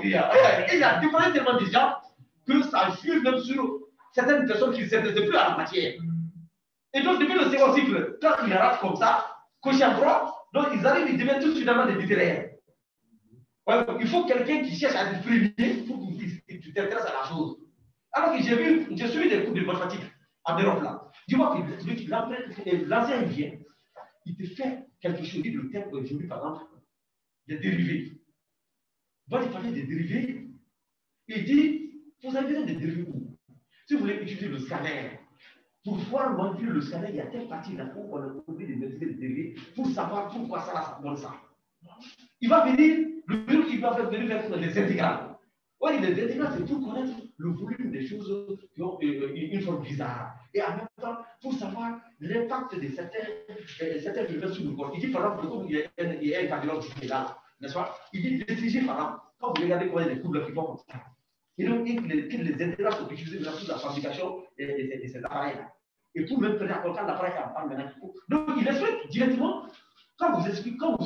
et il a démontré tellement déjà que ça influe même sur certaines personnes qui ne s'intéressent plus à la matière. Et donc, depuis le second cycle, quand ils ratent comme ça, coché en droit, donc ils arrivent, ils deviennent tous finalement des littéraires. Ouais, il faut quelqu'un qui cherche à être premier pour que tu t'intéresses à la chose. Alors que j'ai suivi des cours de mathématiques en Europe là. Dis-moi que l'ancien vient, il te fait quelque chose, il dit le terme aujourd'hui par exemple, des dérivés. Va lui parler des dérivés. Il dit, vous avez besoin des dérivés où? Si vous voulez utiliser le scalaire, pour pouvoir manipuler le scalaire, il y a telle partie là où on a obligé de maîtriser les dérivés pour savoir pourquoi ça là, ça donne ça. Il va venir, le jour qu'il va venir faire des intégrales. Oui, les intégrales, c'est pour connaître le volume des choses qui ont une forme bizarre. Et en même temps, pour savoir l'impact de certains phénomènes sur le corps. Il dit par exemple, comme il y a un cardiologue qui est là, n'est-ce pas? Il dit, décider par exemple, quand vous regardez comment il y a des courbes qui font comme ça. Et donc, les intégrales sont utilisées dans toute la fabrication de cet appareil-là. Et pour même tenir en compte l'appareil qui en parle maintenant. Donc, il explique directement, quand vous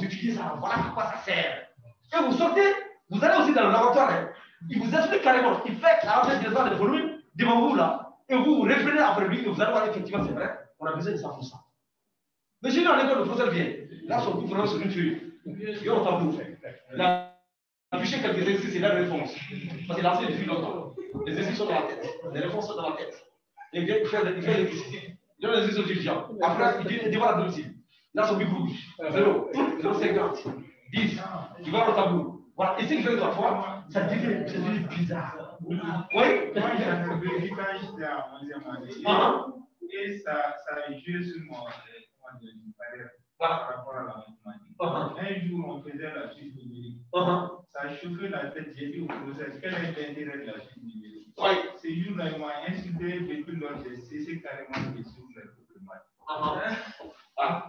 utilisez ça, voilà à quoi ça sert. Et vous sortez, vous allez aussi dans le laboratoire, hein. Il vous explique carrément, il fait la remplacement des volumes devant vous là, et vous reprenez après lui, et vous allez voir effectivement, c'est vrai, on a besoin de ça pour ça. Mais sinon, à l'école, le professeur vient, là, son coup vraiment sur une feuille, et on tableau. Il a affiché quelques exercices et la réponse. Parce qu'il a lancé depuis longtemps. Les exercices sont dans la tête, les réponses sont dans la tête. Et il vient faire l'électricité. Il donne les exercices aux étudiants. Après, il dit voilà le domicile. Là, son micro rouge. 0, 0,50, 10. Il va au tableau. Voilà. Et ce qui fait que parfois, ça devient bizarre. Oui? Moi, j'avais vu quand j'étais en 11e année. Et ça a joué sur mon carrière par rapport à la mathématique. Un jour, on faisait la suite numérique. Ça a chauffé la tête. J'ai dit au professeur, quel est l'intérêt de la suite numérique? Ce jour-là, il m'a insulté depuis lors de cesser carrément de suivre les cours de maths.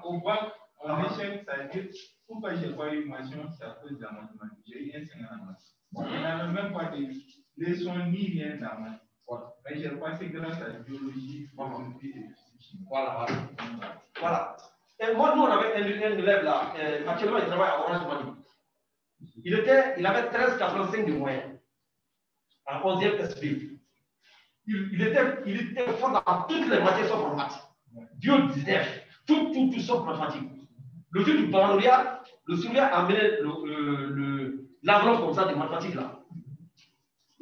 Au bac, en échec, ça a dit pourquoi je n'ai pas eu mention, c'est à cause de la mathématique. J'ai eu On n'avait même pas de leçons ni rien dans ma. Mais j'ai passé grâce à la biologie. Voilà. Et moi, nous, on avait un élève là, actuellement, il travaille à Orange Money. Il avait 13,85 de moyenne, en 11e SP. Il était fort dans toutes les matières sauf mathématiques. Bio 19, tout sauf mathématiques. Le jour du baccalauréat, le souverain a amené l'enveloppe comme ça de mathématiques là.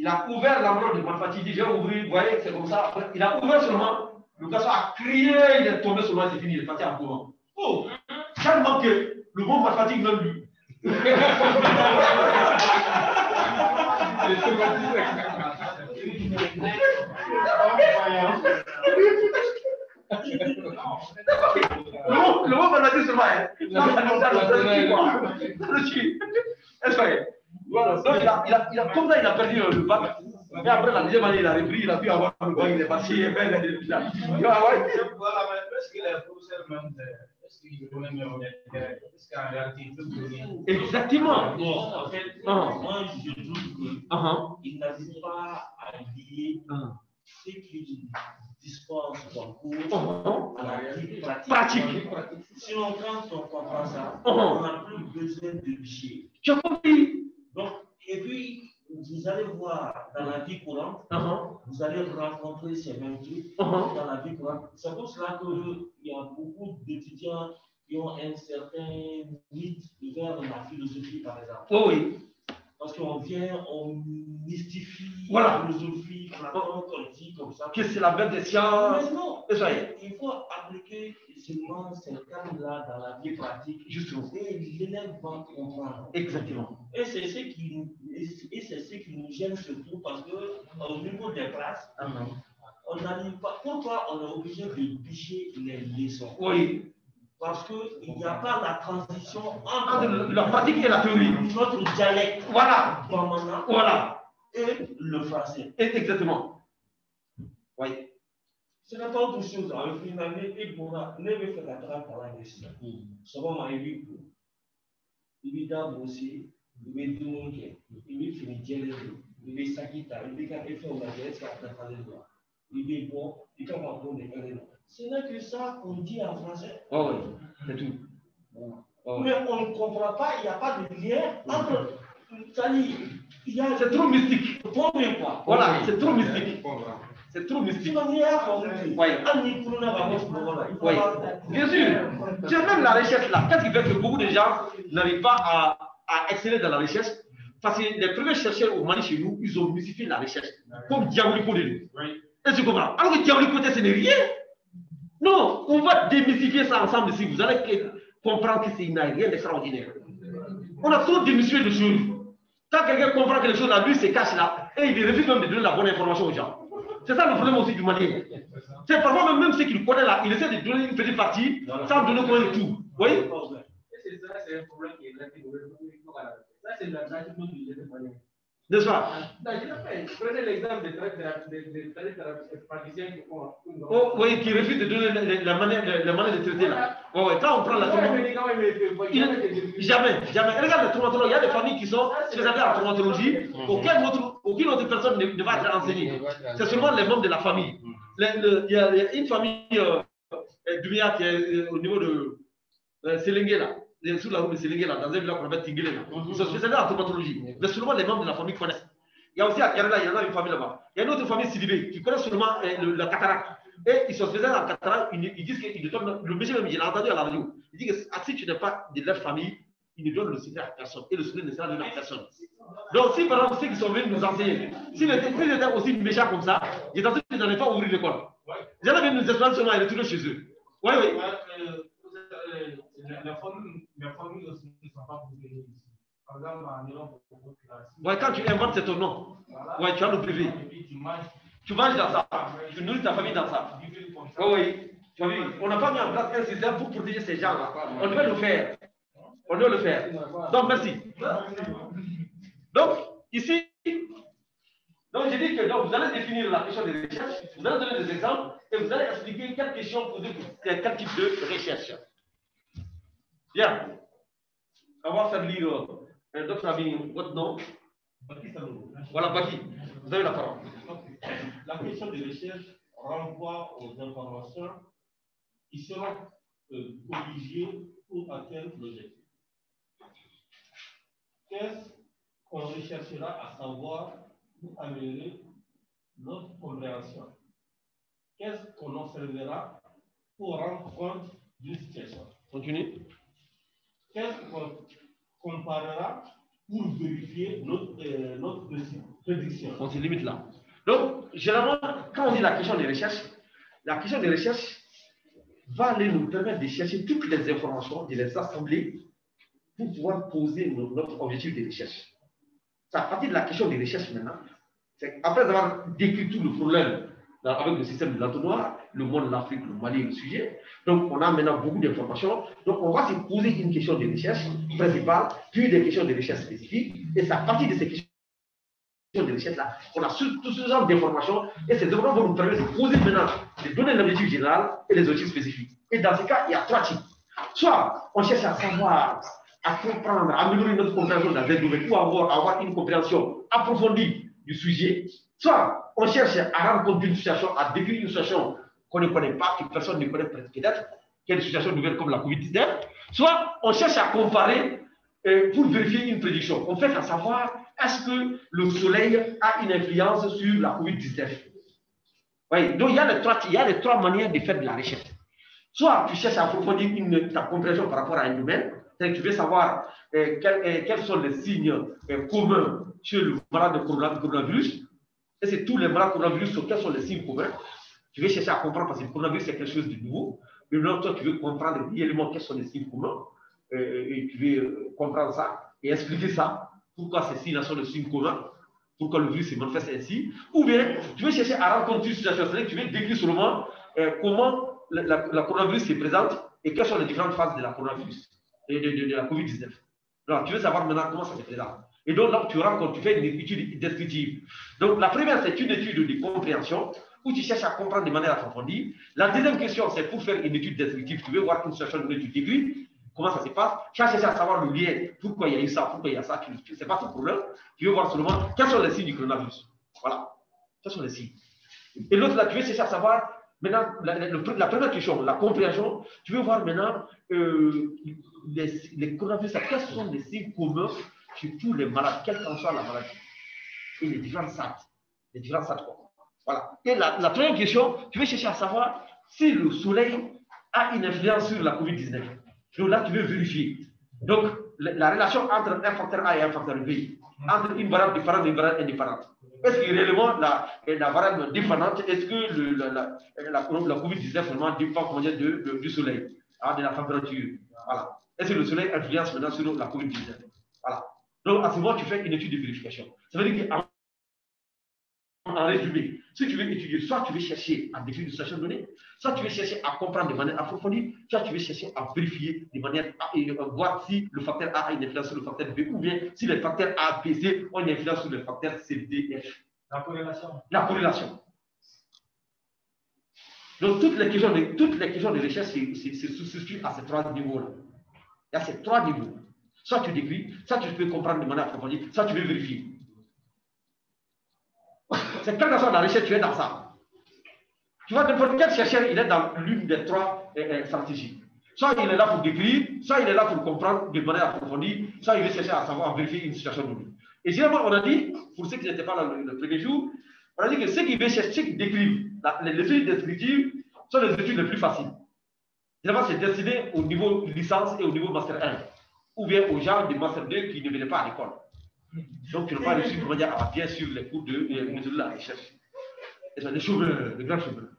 Il a ouvert l'enveloppe de mathématiques, il dit, j'ai ouvert, vous voyez, c'est comme ça. Après, il a ouvert seulement, le garçon a crié, il est tombé seulement, c'est fini, il est parti en courant. Oh, tellement que le mot mathématique même lui. Le mot mathématique seulement, donc il a comme ça, il a perdu le bac. Mais après la deuxième année, il a repris, il a pu avoir le bac, il est parti. Voilà, est-ce que les professeurs même, est-ce qu'ils donnent même est-ce qu'en réalité, ils peuvent donner. Exactement. Non, en fait, moi je trouve qu'ils n'arrivent pas à lier ce qu'ils disposent en cours à la réalité pratique. Sinon, quand on comprend ça, on n'a plus besoin de bicher. Tu as compris? Donc, et puis, vous allez voir dans la vie courante, vous allez rencontrer ces mêmes trucs dans la vie courante. C'est pour cela qu'il y a beaucoup d'étudiants qui ont un certain mythe vers la philosophie, par exemple. Oh oui. Parce qu'on vient, on mystifie la philosophie, on dit comme ça. Que c'est la bête des sciences. Mais non, il faut appliquer seulement ces termes-là dans la vie pratique. Justement. Et l'élève va comprendre. Exactement. Et c'est ce qui nous gêne surtout parce qu'au niveau des classes, on n'arrive pas. Pourquoi on est obligé de bicher les leçons? Oui. Parce qu'il n'y a pas la transition entre la pratique et la théorie. Notre dialecte. Voilà. Voilà. Et le français. Exactement. Oui. Ce n'est pas autre chose. En finalité, ne veut faire la traque à la question. Souvent, il dit que il va bosser, il va démonter, il va finir, il va s'acquitter, il va faire la diète, il va bon, il va avoir des erreurs. Ce n'est que ça qu'on dit en français. Oh oui, c'est tout. Mais on ne comprend pas, il n'y a pas de lien entre. C'est trop mystique. Voilà, c'est trop mystique. C'est trop mystique. Oui. Bien sûr. Tu as même la recherche là. Qu'est-ce qui fait que beaucoup de gens n'arrivent pas à exceller dans la recherche? Parce que les premiers chercheurs au Mali chez nous, ils ont mystifié la recherche. Comme Diabolico de nous. Et tu comprends? Alors que Diabolico, ce n'est rien. Non, on va démystifier ça ensemble ici. Vous allez comprendre que c'est rien d'extraordinaire. On a trop démystifié les choses. Quand quelqu'un comprend que les choses là, lui se cache là, et il refuse même de donner la bonne information aux gens. C'est ça le problème aussi du Mali. C'est parfois même ceux qui le connaissent là, il essaie de donner une petite partie sans donner quoi tout. Oui? C'est ça, c'est un problème qui est là. Ça, c'est l'attitude du Mali. N'est-ce pas? Prenez l'exemple des praticiens qui font. Oui, qui refusent de donner la manière de traiter là. Quand on prend la traumatologie. Jamais. Regarde la traumatologie. Il y a des familles qui sont spécialisées en traumatologie. Aucune autre personne ne va être enseignée. C'est seulement les membres de la famille. Il y a une famille Dumia qui est au niveau de Séléngué là. Sous la route de Sélégué, dans un village qu'on appelle Tinguélé. Ils sont spécialisés en traumatologie. Mais seulement les membres de la famille connaissent. Il y a aussi à Kerala, il y en a une famille là-bas. Il y a une autre famille Sidibé qui connaît seulement la cataracte. Et ils sont spécialisés en cataracte. Ils disent qu'ils donnent. Le monsieur même, il a entendu à la radio. Il dit que si tu n'es pas de leur famille, ils ne donnent le secret à personne. Et le secret ne sera donné à personne. Donc, si par exemple, ceux qui sont venus nous enseigner, s'ils étaient aussi méchants comme ça, ils étaient qu'ils n'allaient pas ouvrir l'école. Ils allaient venir nous expliquer seulement et retourner chez eux. Oui. Les formules aussi ne sont pas publiées ici. Par exemple, en Europe, quand tu inventes, c'est ton nom. Voilà. Tu as le privé. Tu manges dans ça. Tu nourris ta famille dans ça. Oui. Tu as vu? On n'a pas mis en place un système pour protéger ces gens-là. On devait le faire. Donc, merci. Donc, ici, j'ai dit que vous allez définir la question des recherches, vous allez donner des exemples et vous allez expliquer quelles questions poser pour quel type de recherche. Bien. On va faire lire Docteur Abi, votre nom? Voilà, Baki, vous avez la parole. La question de recherche renvoie aux informations qui seront obligées pour atteindre l'objectif. Qu'est-ce qu'on recherchera à savoir pour améliorer notre compréhension? Qu'est-ce qu'on observera pour rendre compte d'une situation? Continue. Qu'est-ce qu'on comparera pour vérifier notre prédiction? On se limite là. Donc, généralement, quand on dit la question de recherche va aller nous permettre de chercher toutes les informations, de les assembler pour pouvoir poser notre objectif de recherche. C'est à partir de la question de recherche maintenant. Après avoir décrit tout le problème avec le système de l'entonnoir, le monde, l'Afrique, le Mali, le sujet, donc on a maintenant beaucoup d'informations. Donc on va se poser une question de recherche principale, puis des questions de recherche spécifiques, et c'est à partir de ces questions de recherche-là qu'on a tout ce genre d'informations, et ces informations vont nous permettre de poser maintenant, de donner l'objectif général et les objectifs spécifiques. Et dans ce cas, il y a trois types. Soit on cherche à savoir, à comprendre, à améliorer notre compréhension dans un domaine, ou avoir une compréhension approfondie du sujet. Soit on cherche à rendre compte d'une situation, à décrire une situation qu'on ne connaît pas, que personne ne connaît peut-être, qu'il y a une situation nouvelle comme la COVID-19. Soit on cherche à comparer pour vérifier une prédiction. On fait à savoir, est-ce que le soleil a une influence sur la COVID-19? Oui, donc il y a les trois manières de faire de la recherche. Soit tu cherches à approfondir ta compréhension par rapport à un domaine, c'est-à-dire que tu veux savoir quels sont les signes communs chez le malade de coronavirus. Et c'est tous les malades de coronavirus, quels sont les signes communs. Tu veux chercher à comprendre parce que le coronavirus c'est quelque chose de nouveau. Mais là, toi, tu veux comprendre réellement quels sont les signes communs. Et tu veux comprendre ça et expliquer ça. Pourquoi ces signes sont les signes communs. Pourquoi le virus se manifeste ainsi. Ou bien, tu veux chercher à rencontrer une situation. C'est-à-dire que tu veux décrire seulement comment la coronavirus se présente et quelles sont les différentes phases de la coronavirus et de la COVID-19. Alors, tu veux savoir maintenant comment ça se présente. Et donc, là, tu fais une étude descriptive. Donc, la première, c'est une étude de compréhension où tu cherches à comprendre de manière approfondie. La deuxième question, c'est pour faire une étude descriptive. Tu veux voir une situation où tu décris comment ça se passe. Tu cherches à savoir le lien, pourquoi il y a eu ça, pourquoi il y a ça. Ce n'est pas ton problème. Tu veux voir seulement quels sont les signes du coronavirus. Voilà. Quels sont les signes. Et l'autre, là, tu veux chercher à savoir. Maintenant, la première question, la compréhension, tu veux voir maintenant les coronavirus, quels sont les signes communs chez tous les malades, quelle qu'en soit la maladie, et les différentes SAT. Voilà. Et la troisième question, tu veux chercher à savoir si le soleil a une influence sur la COVID-19. Donc là, tu veux vérifier. Donc, la relation entre un facteur A et un facteur B, entre une variable différente et une variable indépendante. Est-ce que réellement la variable différente, est-ce que la COVID-19 vraiment dépend du soleil, de la température? Voilà. Est-ce que le soleil influence maintenant sur la COVID-19? Voilà. Donc, à ce moment, tu fais une étude de vérification. Ça veut dire qu'en résumé, si tu veux étudier, soit tu veux chercher à définir une situation donnée, soit tu veux chercher à comprendre de manière approfondie, soit tu veux chercher à vérifier de manière voir si le facteur A a une influence sur le facteur B, ou bien si les facteurs A, B, C ont une influence sur le facteur C, D, F. La corrélation. La corrélation. Donc, toutes les questions de recherche se substituent à ces trois niveaux-là. Il y a ces trois niveaux. Soit tu décris, soit tu peux comprendre de manière approfondie, soit tu veux vérifier. C'est quelle que soit la recherche, tu es dans ça. Tu vois, n'importe quel chercheur, il est dans l'une des trois stratégies. Soit il est là pour décrire, soit il est là pour comprendre de manière approfondie, soit il veut chercher à savoir, vérifier une situation donnée. Et généralement, on a dit, pour ceux qui n'étaient pas là le premier jour, on a dit que ceux qui veulent chercher, ceux qui décrivent, les études descriptives sont les études les plus faciles. Généralement, c'est destiné au niveau licence et au niveau master 1, ou bien aux gens de master 2 qui ne venaient pas à l'école. Donc, tu n'as pas réussi pour dire bien sûr les cours de la recherche. Et c'est des chômeurs, des grands chômeurs.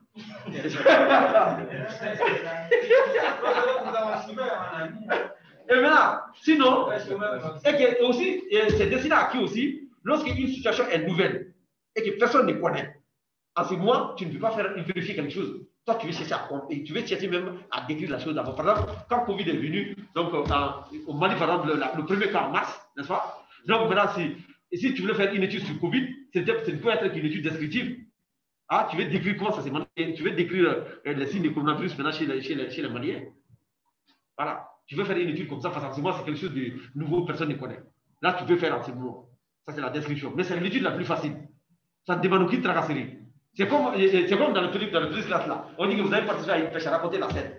Et maintenant, sinon, et aussi, c'est destiné à qui aussi, lorsqu'une situation est nouvelle et que personne ne connaît, en ce moment, tu ne peux pas vérifier quelque chose. Toi, tu veux chercher tu veux chercher même à décrire la chose d'abord. Par exemple, quand Covid est venu, donc au Mali, par exemple, le premier cas en mars, n'est-ce pas? Donc maintenant, si tu veux faire une étude sur Covid, ça ne peut être qu'une étude descriptive. Ah, tu veux décrire comment ça s'est manifesté, tu veux décrire les signes de coronavirus maintenant chez les Maliens. Voilà. Tu veux faire une étude comme ça, parce que moi, c'est quelque chose de nouveau, personne ne connaît. Là, tu peux faire l'enseignement. Ça, c'est la description. Mais c'est l'étude la plus facile. Ça ne demande aucune tracasserie. C'est comme dans le truc classe là. On dit que vous avez participé à une pêche, à raconter la scène.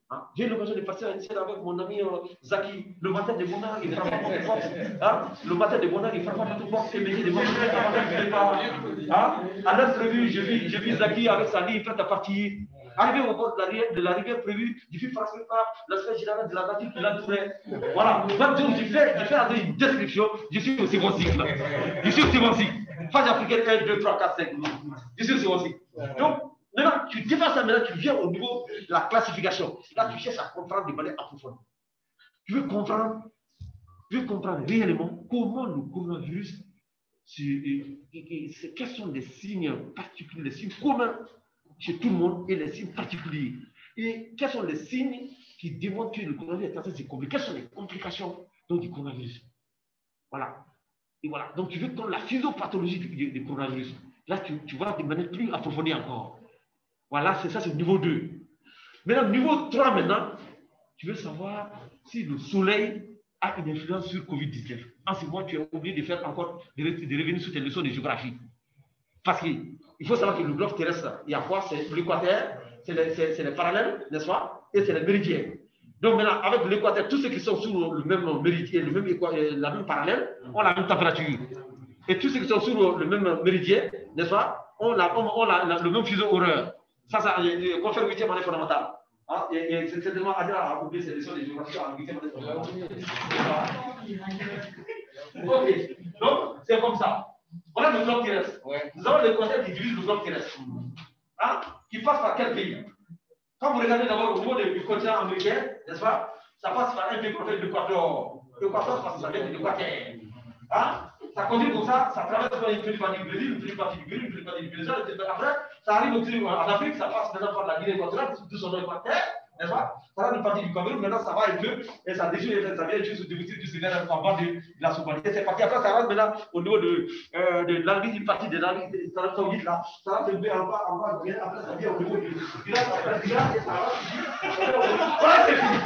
Hein? J'ai eu l'occasion de participer à une scène avec mon ami Zaki. Le matin de Bonheur, il frappe pas de porte. Le matin de Bonheur, il frappe pas de porte. Il met des morceaux à l'heure prévue, j'ai vu Zaki avec sa ligne prête à partir. Arrivé au bord de la rivière prévue, j'ai vu franchement l'aspect général de la nature qui l'entourait. Voilà. Donc, j'ai fait une description. Je suis aussi bon cycle. Je suis aussi bon cycle. Phase africaine 1, 2, 3, 4, 5. Je suis aussi bon cycle. Donc, maintenant, tu dépasses ça, maintenant, tu viens au niveau de la classification. Là, tu cherches à comprendre de manière approfondie. Tu veux comprendre réellement comment le coronavirus, quels sont les signes particuliers, les signes communs chez tout le monde et les signes particuliers. Et quels sont les signes qui démontrent que le coronavirus est en train de se compliquer. Quelles sont les complications du coronavirus. Voilà. Et voilà. Donc, tu veux connaître la physiopathologie du coronavirus. Là, tu vois de manière plus approfondie encore. Voilà, c'est ça, c'est le niveau 2. Maintenant, niveau 3, maintenant, tu veux savoir si le soleil a une influence sur Covid-19. En ce moment, tu es obligé de faire encore, de revenir sur tes leçons de géographie. Parce qu'il faut savoir que le globe terrestre, il y a quoi? C'est l'équateur, c'est les parallèles, n'est-ce pas? Et c'est les méridiens. Donc maintenant, avec l'équateur, tous ceux qui sont sur le même méridien, la même parallèle, ont la même température. Et tous ceux qui sont sur le même méridien, n'est-ce pas? ont le même fuseau horaire. Ça confère 8e année fondamentale. Hein? Et c'est tellement Adela a oublié ces leçons de géographie en 8e année fondamentale. Ok, donc c'est comme ça. On a le globe terrestre. Nous avons l'équateur qui divise le globe terrestre. Hein? Qui passe par quel pays? Quand vous regardez d'abord au niveau du continent américain, n'est-ce pas? Ça passe par un pays qu'on appelle l'Équateur. L'Équateur, parce que ça vient de l'Équateur. Hein? Ça continue comme ça traverse par une petite partie du Brésil, une petite partie du Pérou, une petite partie du Brésil. Après, ça arrive aussi en Afrique, ça passe maintenant par la Guinée équatoriale, tout son Équateur, n'est-ce pas? Ça arrive une partie du Cameroun, maintenant ça va un peu, et ça déchire, ça vient juste du Sénégal en bas de la Somalie. Et c'est parti, après ça rentre maintenant au niveau de l'Arabie, une partie de l'Arabie saoudite là, ça rentre un peu en bas, après ça vient au niveau du Irak, après l'Irak, et ça rentre. Voilà, c'est fini.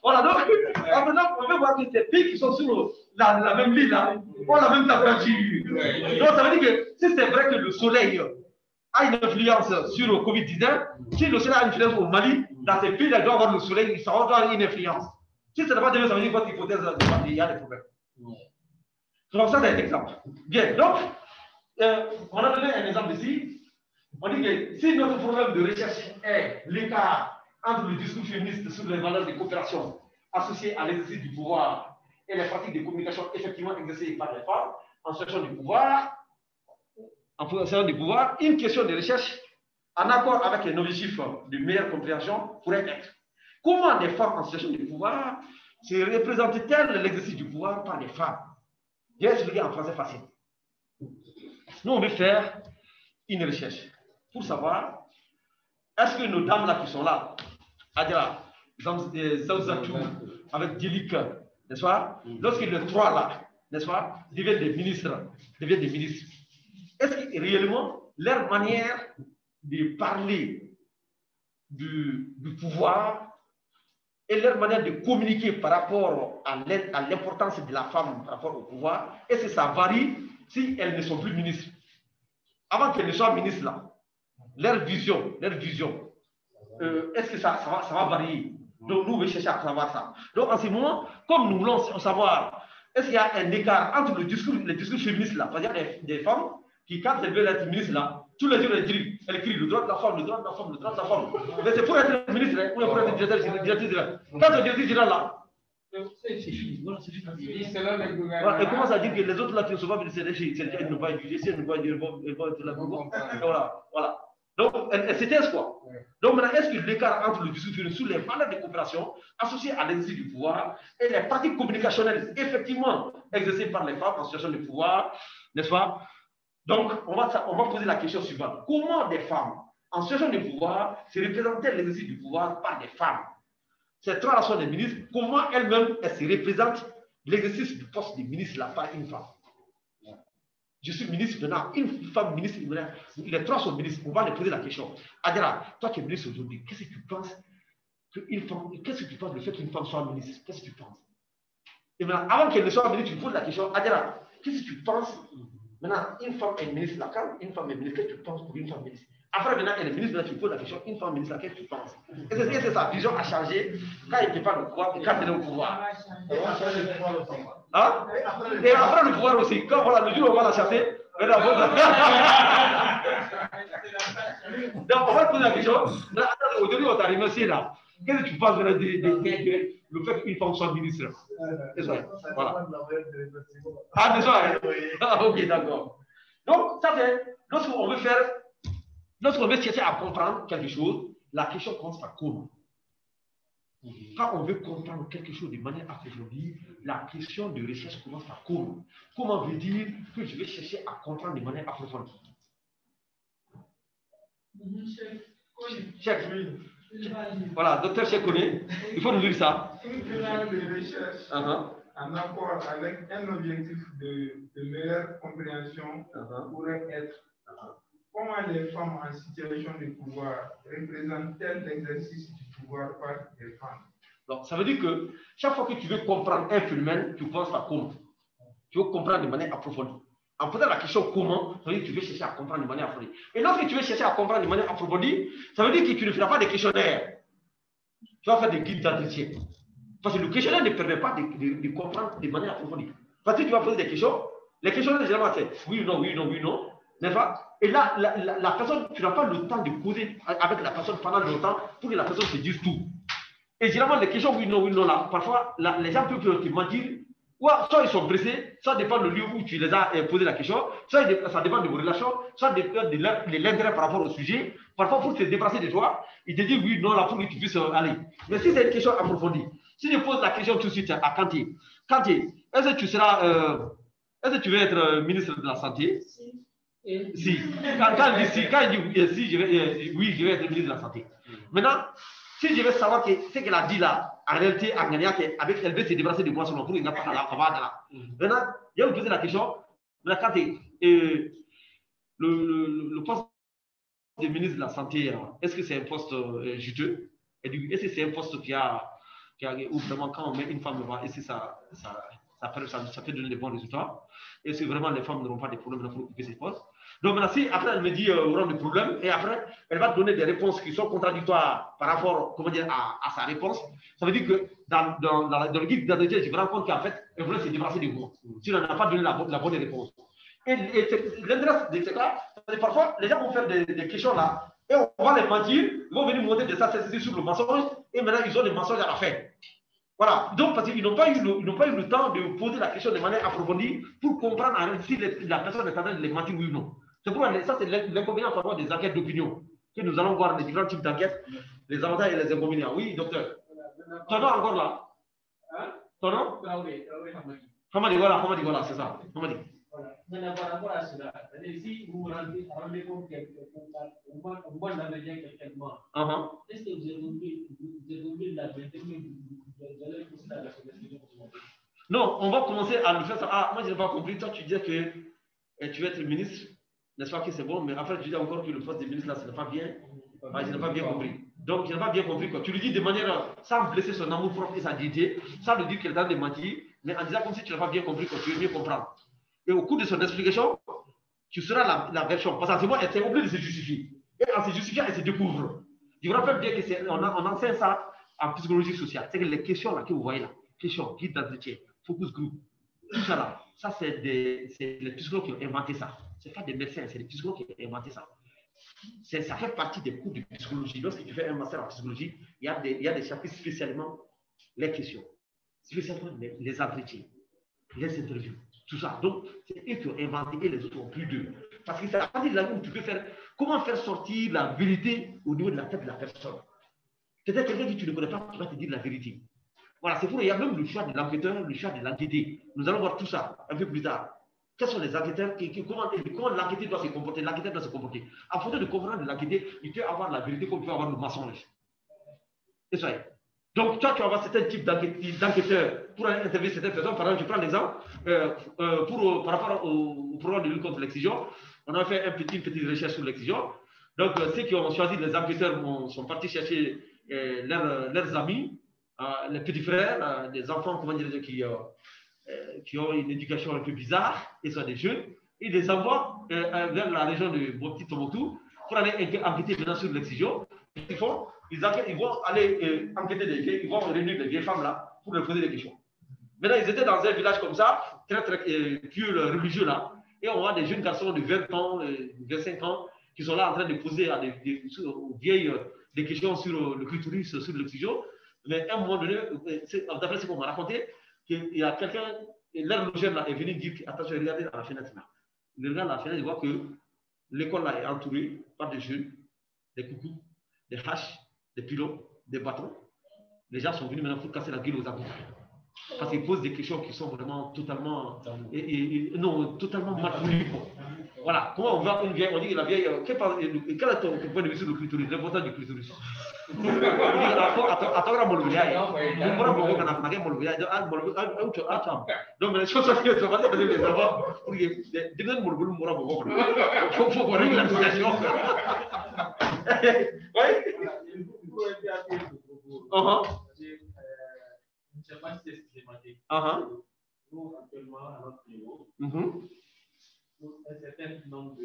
Voilà, donc, maintenant, on peut voir que ces pays qui sont sur la même ligne là, ont la même température. Donc, ça veut dire que si c'est vrai que le soleil a une influence sur le Covid-19, si le soleil a une influence au Mali, dans ces pays-là, il doit avoir le soleil, ça doit avoir une influence. Si ce n'est pas de ça veut dire que votre hypothèse, il y a des problèmes. Donc, ça, c'est un exemple. Bien, donc, on a donné un exemple ici. On dit que si notre problème de recherche est l'écart entre le discours féministe sur les valeurs de coopération associées à l'exercice du pouvoir et les pratiques de communication effectivement exercées par les femmes en cherchant du pouvoir, une question de recherche en accord avec les objectifs de meilleure compréhension pourrait être: comment les femmes en cherchant du pouvoir se représentent-elles l'exercice du pouvoir par les femmes? Je vais expliquer en français facile. Nous, on veut faire une recherche pour savoir est-ce que nos dames là qui sont là, Adela, Zaouzatou, avec Djelik, n'est-ce pas? Lorsque les trois là, n'est-ce pas, deviennent des ministres, est-ce que réellement leur manière de parler du pouvoir et leur manière de communiquer par rapport à l'importance de la femme par rapport au pouvoir, est-ce que ça varie si elles ne sont plus ministres? Avant qu'elles ne soient ministres là, leur vision, est-ce que ça va varier? Donc, nous, on veut chercher à savoir ça. Donc, en ce moment, comme nous voulons savoir, est-ce qu'il y a un écart entre les discours féministes là, c'est-à-dire des femmes qui, quand elles veulent être ministres là, tous les jours, elles crient le droit de la femme, le droit de la femme, le droit de la femme. Mais c'est pour être ministre, ou pour être directrice générale. Quand le directrice général là, c'est fini, voilà, c'est fini. Voilà, et commence à dire que les autres là qui ne sont pas ministres, elles ne vont pas étudier, si elles ne vont pas étudier, elles vont être là. Voilà. Donc, c'est quoi? Donc, maintenant, est-ce que l'écart entre le discours féministe sur les valeurs de coopération associées à l'exercice du pouvoir et les pratiques communicationnelles effectivement exercées par les femmes en situation de pouvoir, n'est-ce pas? Donc, on va poser la question suivante. Comment des femmes en situation de pouvoir se représentent l'exercice du pouvoir par des femmes? Ces trois sont des ministres. Comment elles-mêmes se représentent l'exercice du poste de ministre là par une femme? Je suis ministre maintenant, une femme ministre, les trois sont ministres. On va leur poser la question. Adela, toi qui es ministre aujourd'hui, qu'est-ce que tu penses qu'une femme, qu'est-ce que tu penses du fait qu'une femme soit ministre? Qu'est-ce que tu penses? Et maintenant, avant qu'elle ne soit ministre, tu poses la question, Adela, qu'est-ce que tu penses? Maintenant, une femme est ministre, là, quand une femme est ministre, qu'est-ce que tu penses pour une femme ministre? Après, maintenant, elle est ministre, tu poses la question, une femme ministre, qu'est-ce que tu penses? Et c'est sa vision a changé quand il n'était pas le pouvoir et quand elle est au pouvoir. Hein? Et après le pouvoir aussi, quand voilà, le jour où on va la chasser, donc on va poser la question, aujourd'hui on t'arrive aussi là. Qu'est-ce que tu penses le fait qu'une femme soit ministre? C'est ça. Voilà. Ah, c'est ça. Ah, ok, d'accord. Donc, ça c'est, lorsqu'on veut chercher à comprendre quelque chose, la question commence par comment. Quand on veut comprendre quelque chose de manière approfondie, la question de recherche commence par comment. Comment veut dire que je vais chercher à comprendre de manière approfondie? Check. Voilà, docteur Cheikh connaît. Il faut nous dire ça. Une question de recherche en accord avec un objectif de meilleure compréhension pourrait être comment les femmes en situation de pouvoir représentent-elles l'exercice du pouvoir par les femmes? Donc, ça veut dire que chaque fois que tu veux comprendre un phénomène, tu penses par comment. Tu veux comprendre de manière approfondie. En posant la question comment, ça veut dire que tu veux chercher à comprendre de manière approfondie. Et lorsque tu veux chercher à comprendre de manière approfondie, ça veut dire que tu ne feras pas des questionnaires. Tu vas faire des guides d'entretien. Parce que le questionnaire ne permet pas de comprendre de manière approfondie. Parce que tu vas poser des questions, les questionnaires généralement c'est oui ou non, oui ou non, oui ou non, n'est-ce pas? Et là, la personne, tu n'as pas le temps de causer avec la personne pendant longtemps pour que la personne se dise tout. Et généralement, les questions oui ou non, là, parfois, les gens peuvent te mentir, ou soit ils sont pressés, ça dépend du lieu où tu les as posé la question, soit ça dépend de vos relations, soit dépend de l'intérêt par rapport au sujet. Parfois, pour se débarrasser de toi, ils te disent oui, non, là, pour que tu puisses aller. Mais si c'est une question approfondie, si je pose la question tout de suite à Kanté, est-ce que tu seras, est-ce que tu veux être ministre de la Santé? Si. Quand il dit si, oui, je vais être ministre de la Santé. Maintenant, si je veux savoir que ce qu'elle a dit là, en réalité, en gagnant, avec elle veut se débarrasser de moi sur mon tour, il n'a pas à là. Maintenant, je vais vous poser la question. Maintenant, quand le poste de ministre de la Santé, est-ce que c'est un poste juteux? Est-ce que c'est un poste où vraiment, quand on met une femme devant, est-ce que ça peut donner des bons résultats? Est-ce que vraiment les femmes n'auront pas de problèmes pour occuper ces postes? Donc maintenant, si après elle me dit auront des problèmes, et après elle va donner des réponses qui sont contradictoires par rapport, comment dire, à sa réponse, ça veut dire que dans le guide d'entretien, je me rends compte qu'en fait, elle voulait se débarrasser de moi, si elle n'a pas donné la bonne réponse. Et l'intérêt de ce cas, c'est que parfois, les gens vont faire des questions là, et on va les mentir, ils vont venir montrer des statistiques sur le mensonge, et maintenant ils ont des mensonges à la fin. Voilà, donc parce qu'ils n'ont pas eu le temps de poser la question de manière approfondie pour comprendre si la personne est en train de les mentir oui ou non. C'est pourquoi ça, c'est l'inconvénient par rapport des enquêtes d'opinion. Que nous allons voir les différents types d'enquêtes, les avantages et les inconvénients. Oui, docteur. Ton nom encore là? Ton nom? Hamadi, voilà, c'est ça. Hamadi. Maintenant, par rapport à cela, si vous vous rendez compte qu'on voit l'entretien quelqu'un, est-ce que vous avez oublié la vérité, mais vous allez pousser la question? Non, on va commencer à nous faire ça. Ah, moi, je n'ai pas compris. Toi, tu disais que tu veux être ministre. N'est-ce pas que c'est bon, mais après, tu dis encore que le poste de ministre, là, ce n'est pas bien. Ah, je n'ai pas bien compris. Donc, je n'ai pas bien compris. Quoi. Tu lui dis de manière, sans blesser son amour propre et sa dignité, sans lui dire qu'elle est en train de mentir, mais en disant comme si tu n'as pas bien compris, que tu veux mieux comprendre. Et au cours de son explication, tu seras la version. Parce qu'en ce moment, elle s'est obligée de se justifier. Et en se justifiant, elle se découvre. Je vous rappelle bien qu'on enseigne ça en psychologie sociale. C'est que les questions là que vous voyez là, questions, guide d'entretien, focus group, tout ça là, ça c'est les psychologues qui ont inventé ça. Ce n'est pas des médecins, c'est les psychologues qui ont inventé ça. Ça fait partie des cours de psychologie. Lorsque tu fais un master en psychologie, il y a des chapitres spécialement les questions, spécialement les entretiens, les interviews, tout ça. Donc, c'est eux qui ont inventé et les autres ont plus d'eux. Parce que c'est à partir de là où tu peux faire, comment faire sortir la vérité au niveau de la tête de la personne. Peut-être quelqu'un que tu ne connais pas, tu vas te dire la vérité. Voilà, c'est pour il y a même le choix de l'enquêteur, le choix de l'enquêté. Nous allons voir tout ça un peu plus tard. Quels sont les enquêteurs, comment l'enquêteur doit se comporter? L'enquêteur doit se comporter. En fonction de comprendre l'enquêté, il peut avoir la vérité comme il peut avoir le mensonge. Et ça y est. Donc, toi, tu vas avoir certains types d'enquêteurs pour aller interviewer certaines personnes. Par exemple, je prends l'exemple par rapport au programme de lutte contre l'excision. On a fait une petite recherche sur l'excision. Donc, ceux qui ont choisi les enquêteurs sont partis chercher leurs amis, les petits frères, des enfants, comment dire, qui ont une éducation un peu bizarre, et sont des jeunes, ils les envoient vers la région de Mopti Tombouctou pour aller enquêter maintenant sur l'excision. Ils vont aller enquêter des vieilles, ils vont réunir les vieilles femmes là pour leur poser des questions. Maintenant, ils étaient dans un village comme ça, très pieux religieux là, et on voit des jeunes garçons de 20 ans, 25 ans, qui sont là en train de poser à aux vieilles des questions sur le clitoris, sur l'excision. Mais à un moment donné, d'après ce qu'on m'a raconté, il y a quelqu'un, leur logeur là est venu dire attention, regardez dans la fenêtre là. Il regarde la fenêtre, il voit que l'école là est entourée par des jeunes, des coucous, des haches, des pilotes, des bâtons. Les gens sont venus maintenant pour casser la gueule aux habitants. Parce qu'ils posent des questions qui sont vraiment totalement, totalement mal voulues. Voilà, comment on va une vieille, on dit la vieille, quel est ton point de vue sur le clitoris, l'importance du clitoris? Il dit, donc, les choses qui sont passées, les enfants, il faut qu'on règle la situation. Je ne sais pas si c'est systématique. Nous, actuellement, à notre niveau, un certain nombre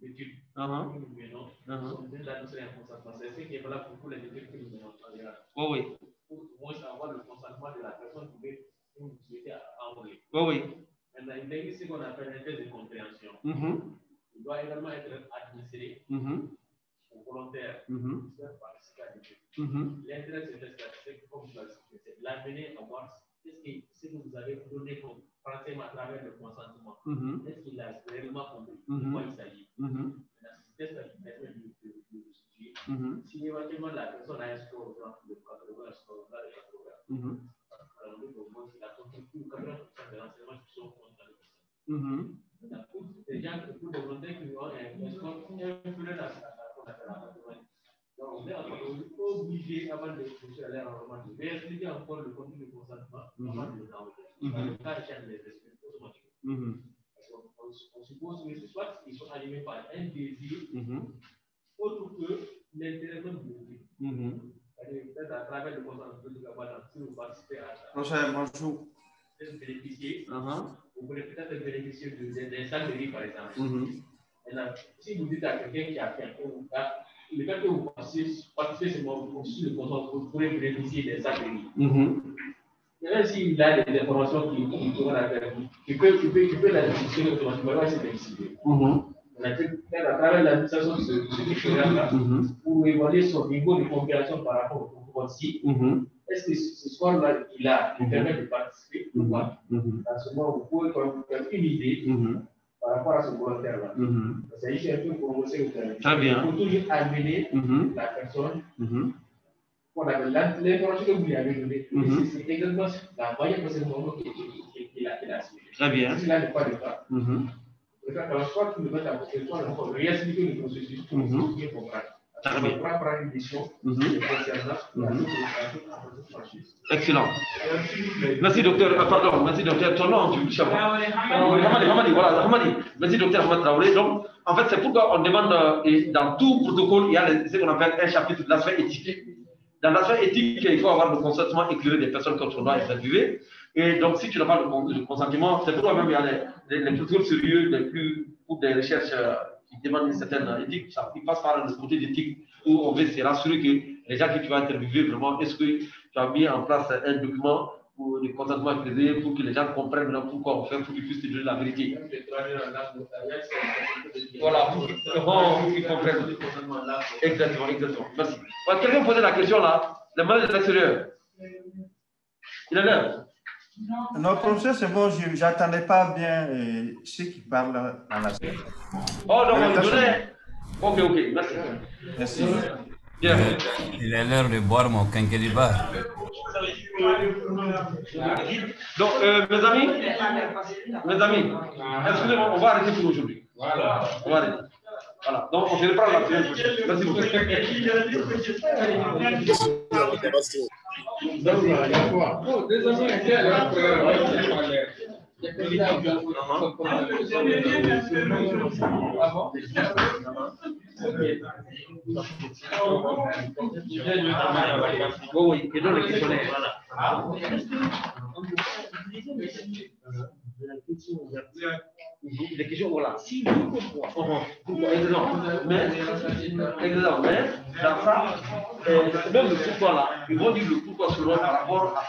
d'études que nous menons, on vient d'annoncer un consentement. C'est ce qui est valable pour les études que nous menons en général. Oui. Pour moins avoir le consentement de la personne que vous souhaitez envoyer. Oui. Maintenant, il existe ce qu'on appelle un test de compréhension. Il doit également être administré aux volontaires qui peuvent participer à l'étude. L'intérêt de ce test, c'est comme je l'ai expliqué, c'est de l'amener à voir ce que vous avez donné comme principe à travers le consentement. Est-ce qu'il a réellement compris de quoi il s'agit? Ce test permet de situer. Si éventuellement la personne a un score de 80, un score de 80, alors il a compris tout 80% de l'enseignement qui sont contre le consentement. Pour des volontaires qui ont un score inférieur à donc, on est obligé, avant de toucher à l'air en de réexpliquer encore le contenu du consentement avant de l'envoyer. Dans le cas de chaque des espèces automatiquement. On suppose que soit ils sont animés par un désir autre que l'intérêt de l'outil. Peut-être à travers le consentement de la si vous participez à ça. Bénéficier, vous pouvez peut-être bénéficier d'un sac de riz, par exemple. Maintenant, si vous dites à quelqu'un qui a fait le fait que vous participez seulement sur le consentement, vous pourrez bénéficier des sacs de riz. Même s'il a des informations qui peut la discussion automatiquement, c'est décidé. On a fait à travers l'administration de ce programme-là pour évaluer son niveau de compréhension par rapport au concours-ci. Est-ce que ce soir-là, il permet de participer ou pas? À ce moment, vous pouvez faire une idée par rapport à ce volontaire-là. C'est juste un peu pour commencer au terrain. Très bien. Il faut toujours amener la personne. On a l'information que vous lui avez donnée. C'est exactement la moyenne de ce moment qu'il a suivi. Très bien. Si là n'est pas le cas, le cas dans soit tu le mets à côté de toi, il faut réexpliquer le processus pour bien comprendre. Très bien. On va prendre une mission Excellent. Merci docteur. Pardon, merci docteur. Ton nom, tu dis Hamadi, voilà, Hamadi. Merci docteur Hamad Traoré. Donc, en fait, c'est pourquoi on demande, dans tout protocole, il y a ce qu'on appelle un chapitre de l'aspect éthique. Dans l'aspect éthique, il faut avoir le consentement éclairé des personnes quand on doit interviewer. Et donc, si tu n'as pas le consentement, c'est pourquoi même il y a les protocoles sérieux, pour des recherches qui demandent une certaine éthique, ils passent par le côté d'éthique où on veut se rassurer que les gens que tu vas interviewer, vraiment, est-ce que tu as mis en place un document pour le consentement éclairé pour que les gens comprennent pourquoi on fait, pour qu'ils puissent te donner la vérité. Voilà, pour qu'ils comprennent. Exactement. Merci. Quelqu'un posait la question là, le mal de l'extérieur. Il est là. Non, professeur, c'est bon, je n'attendais pas bien ceux qui parlent dans la salle. Oh, donc on donnait. Ok, merci. Merci. Bien. Il est l'heure de boire mon quinquelibar. Donc, mes amis, excusez-moi, on va arrêter pour aujourd'hui. Voilà. On va arrêter. Voilà, donc on se reprend la semaine prochaine. Merci beaucoup. Oui, et donc les questionnaires. Les questions, voilà. Pourquoi exemple, mais dans ça, même le pourquoi là, ils vont dire le pourquoi selon par rapport à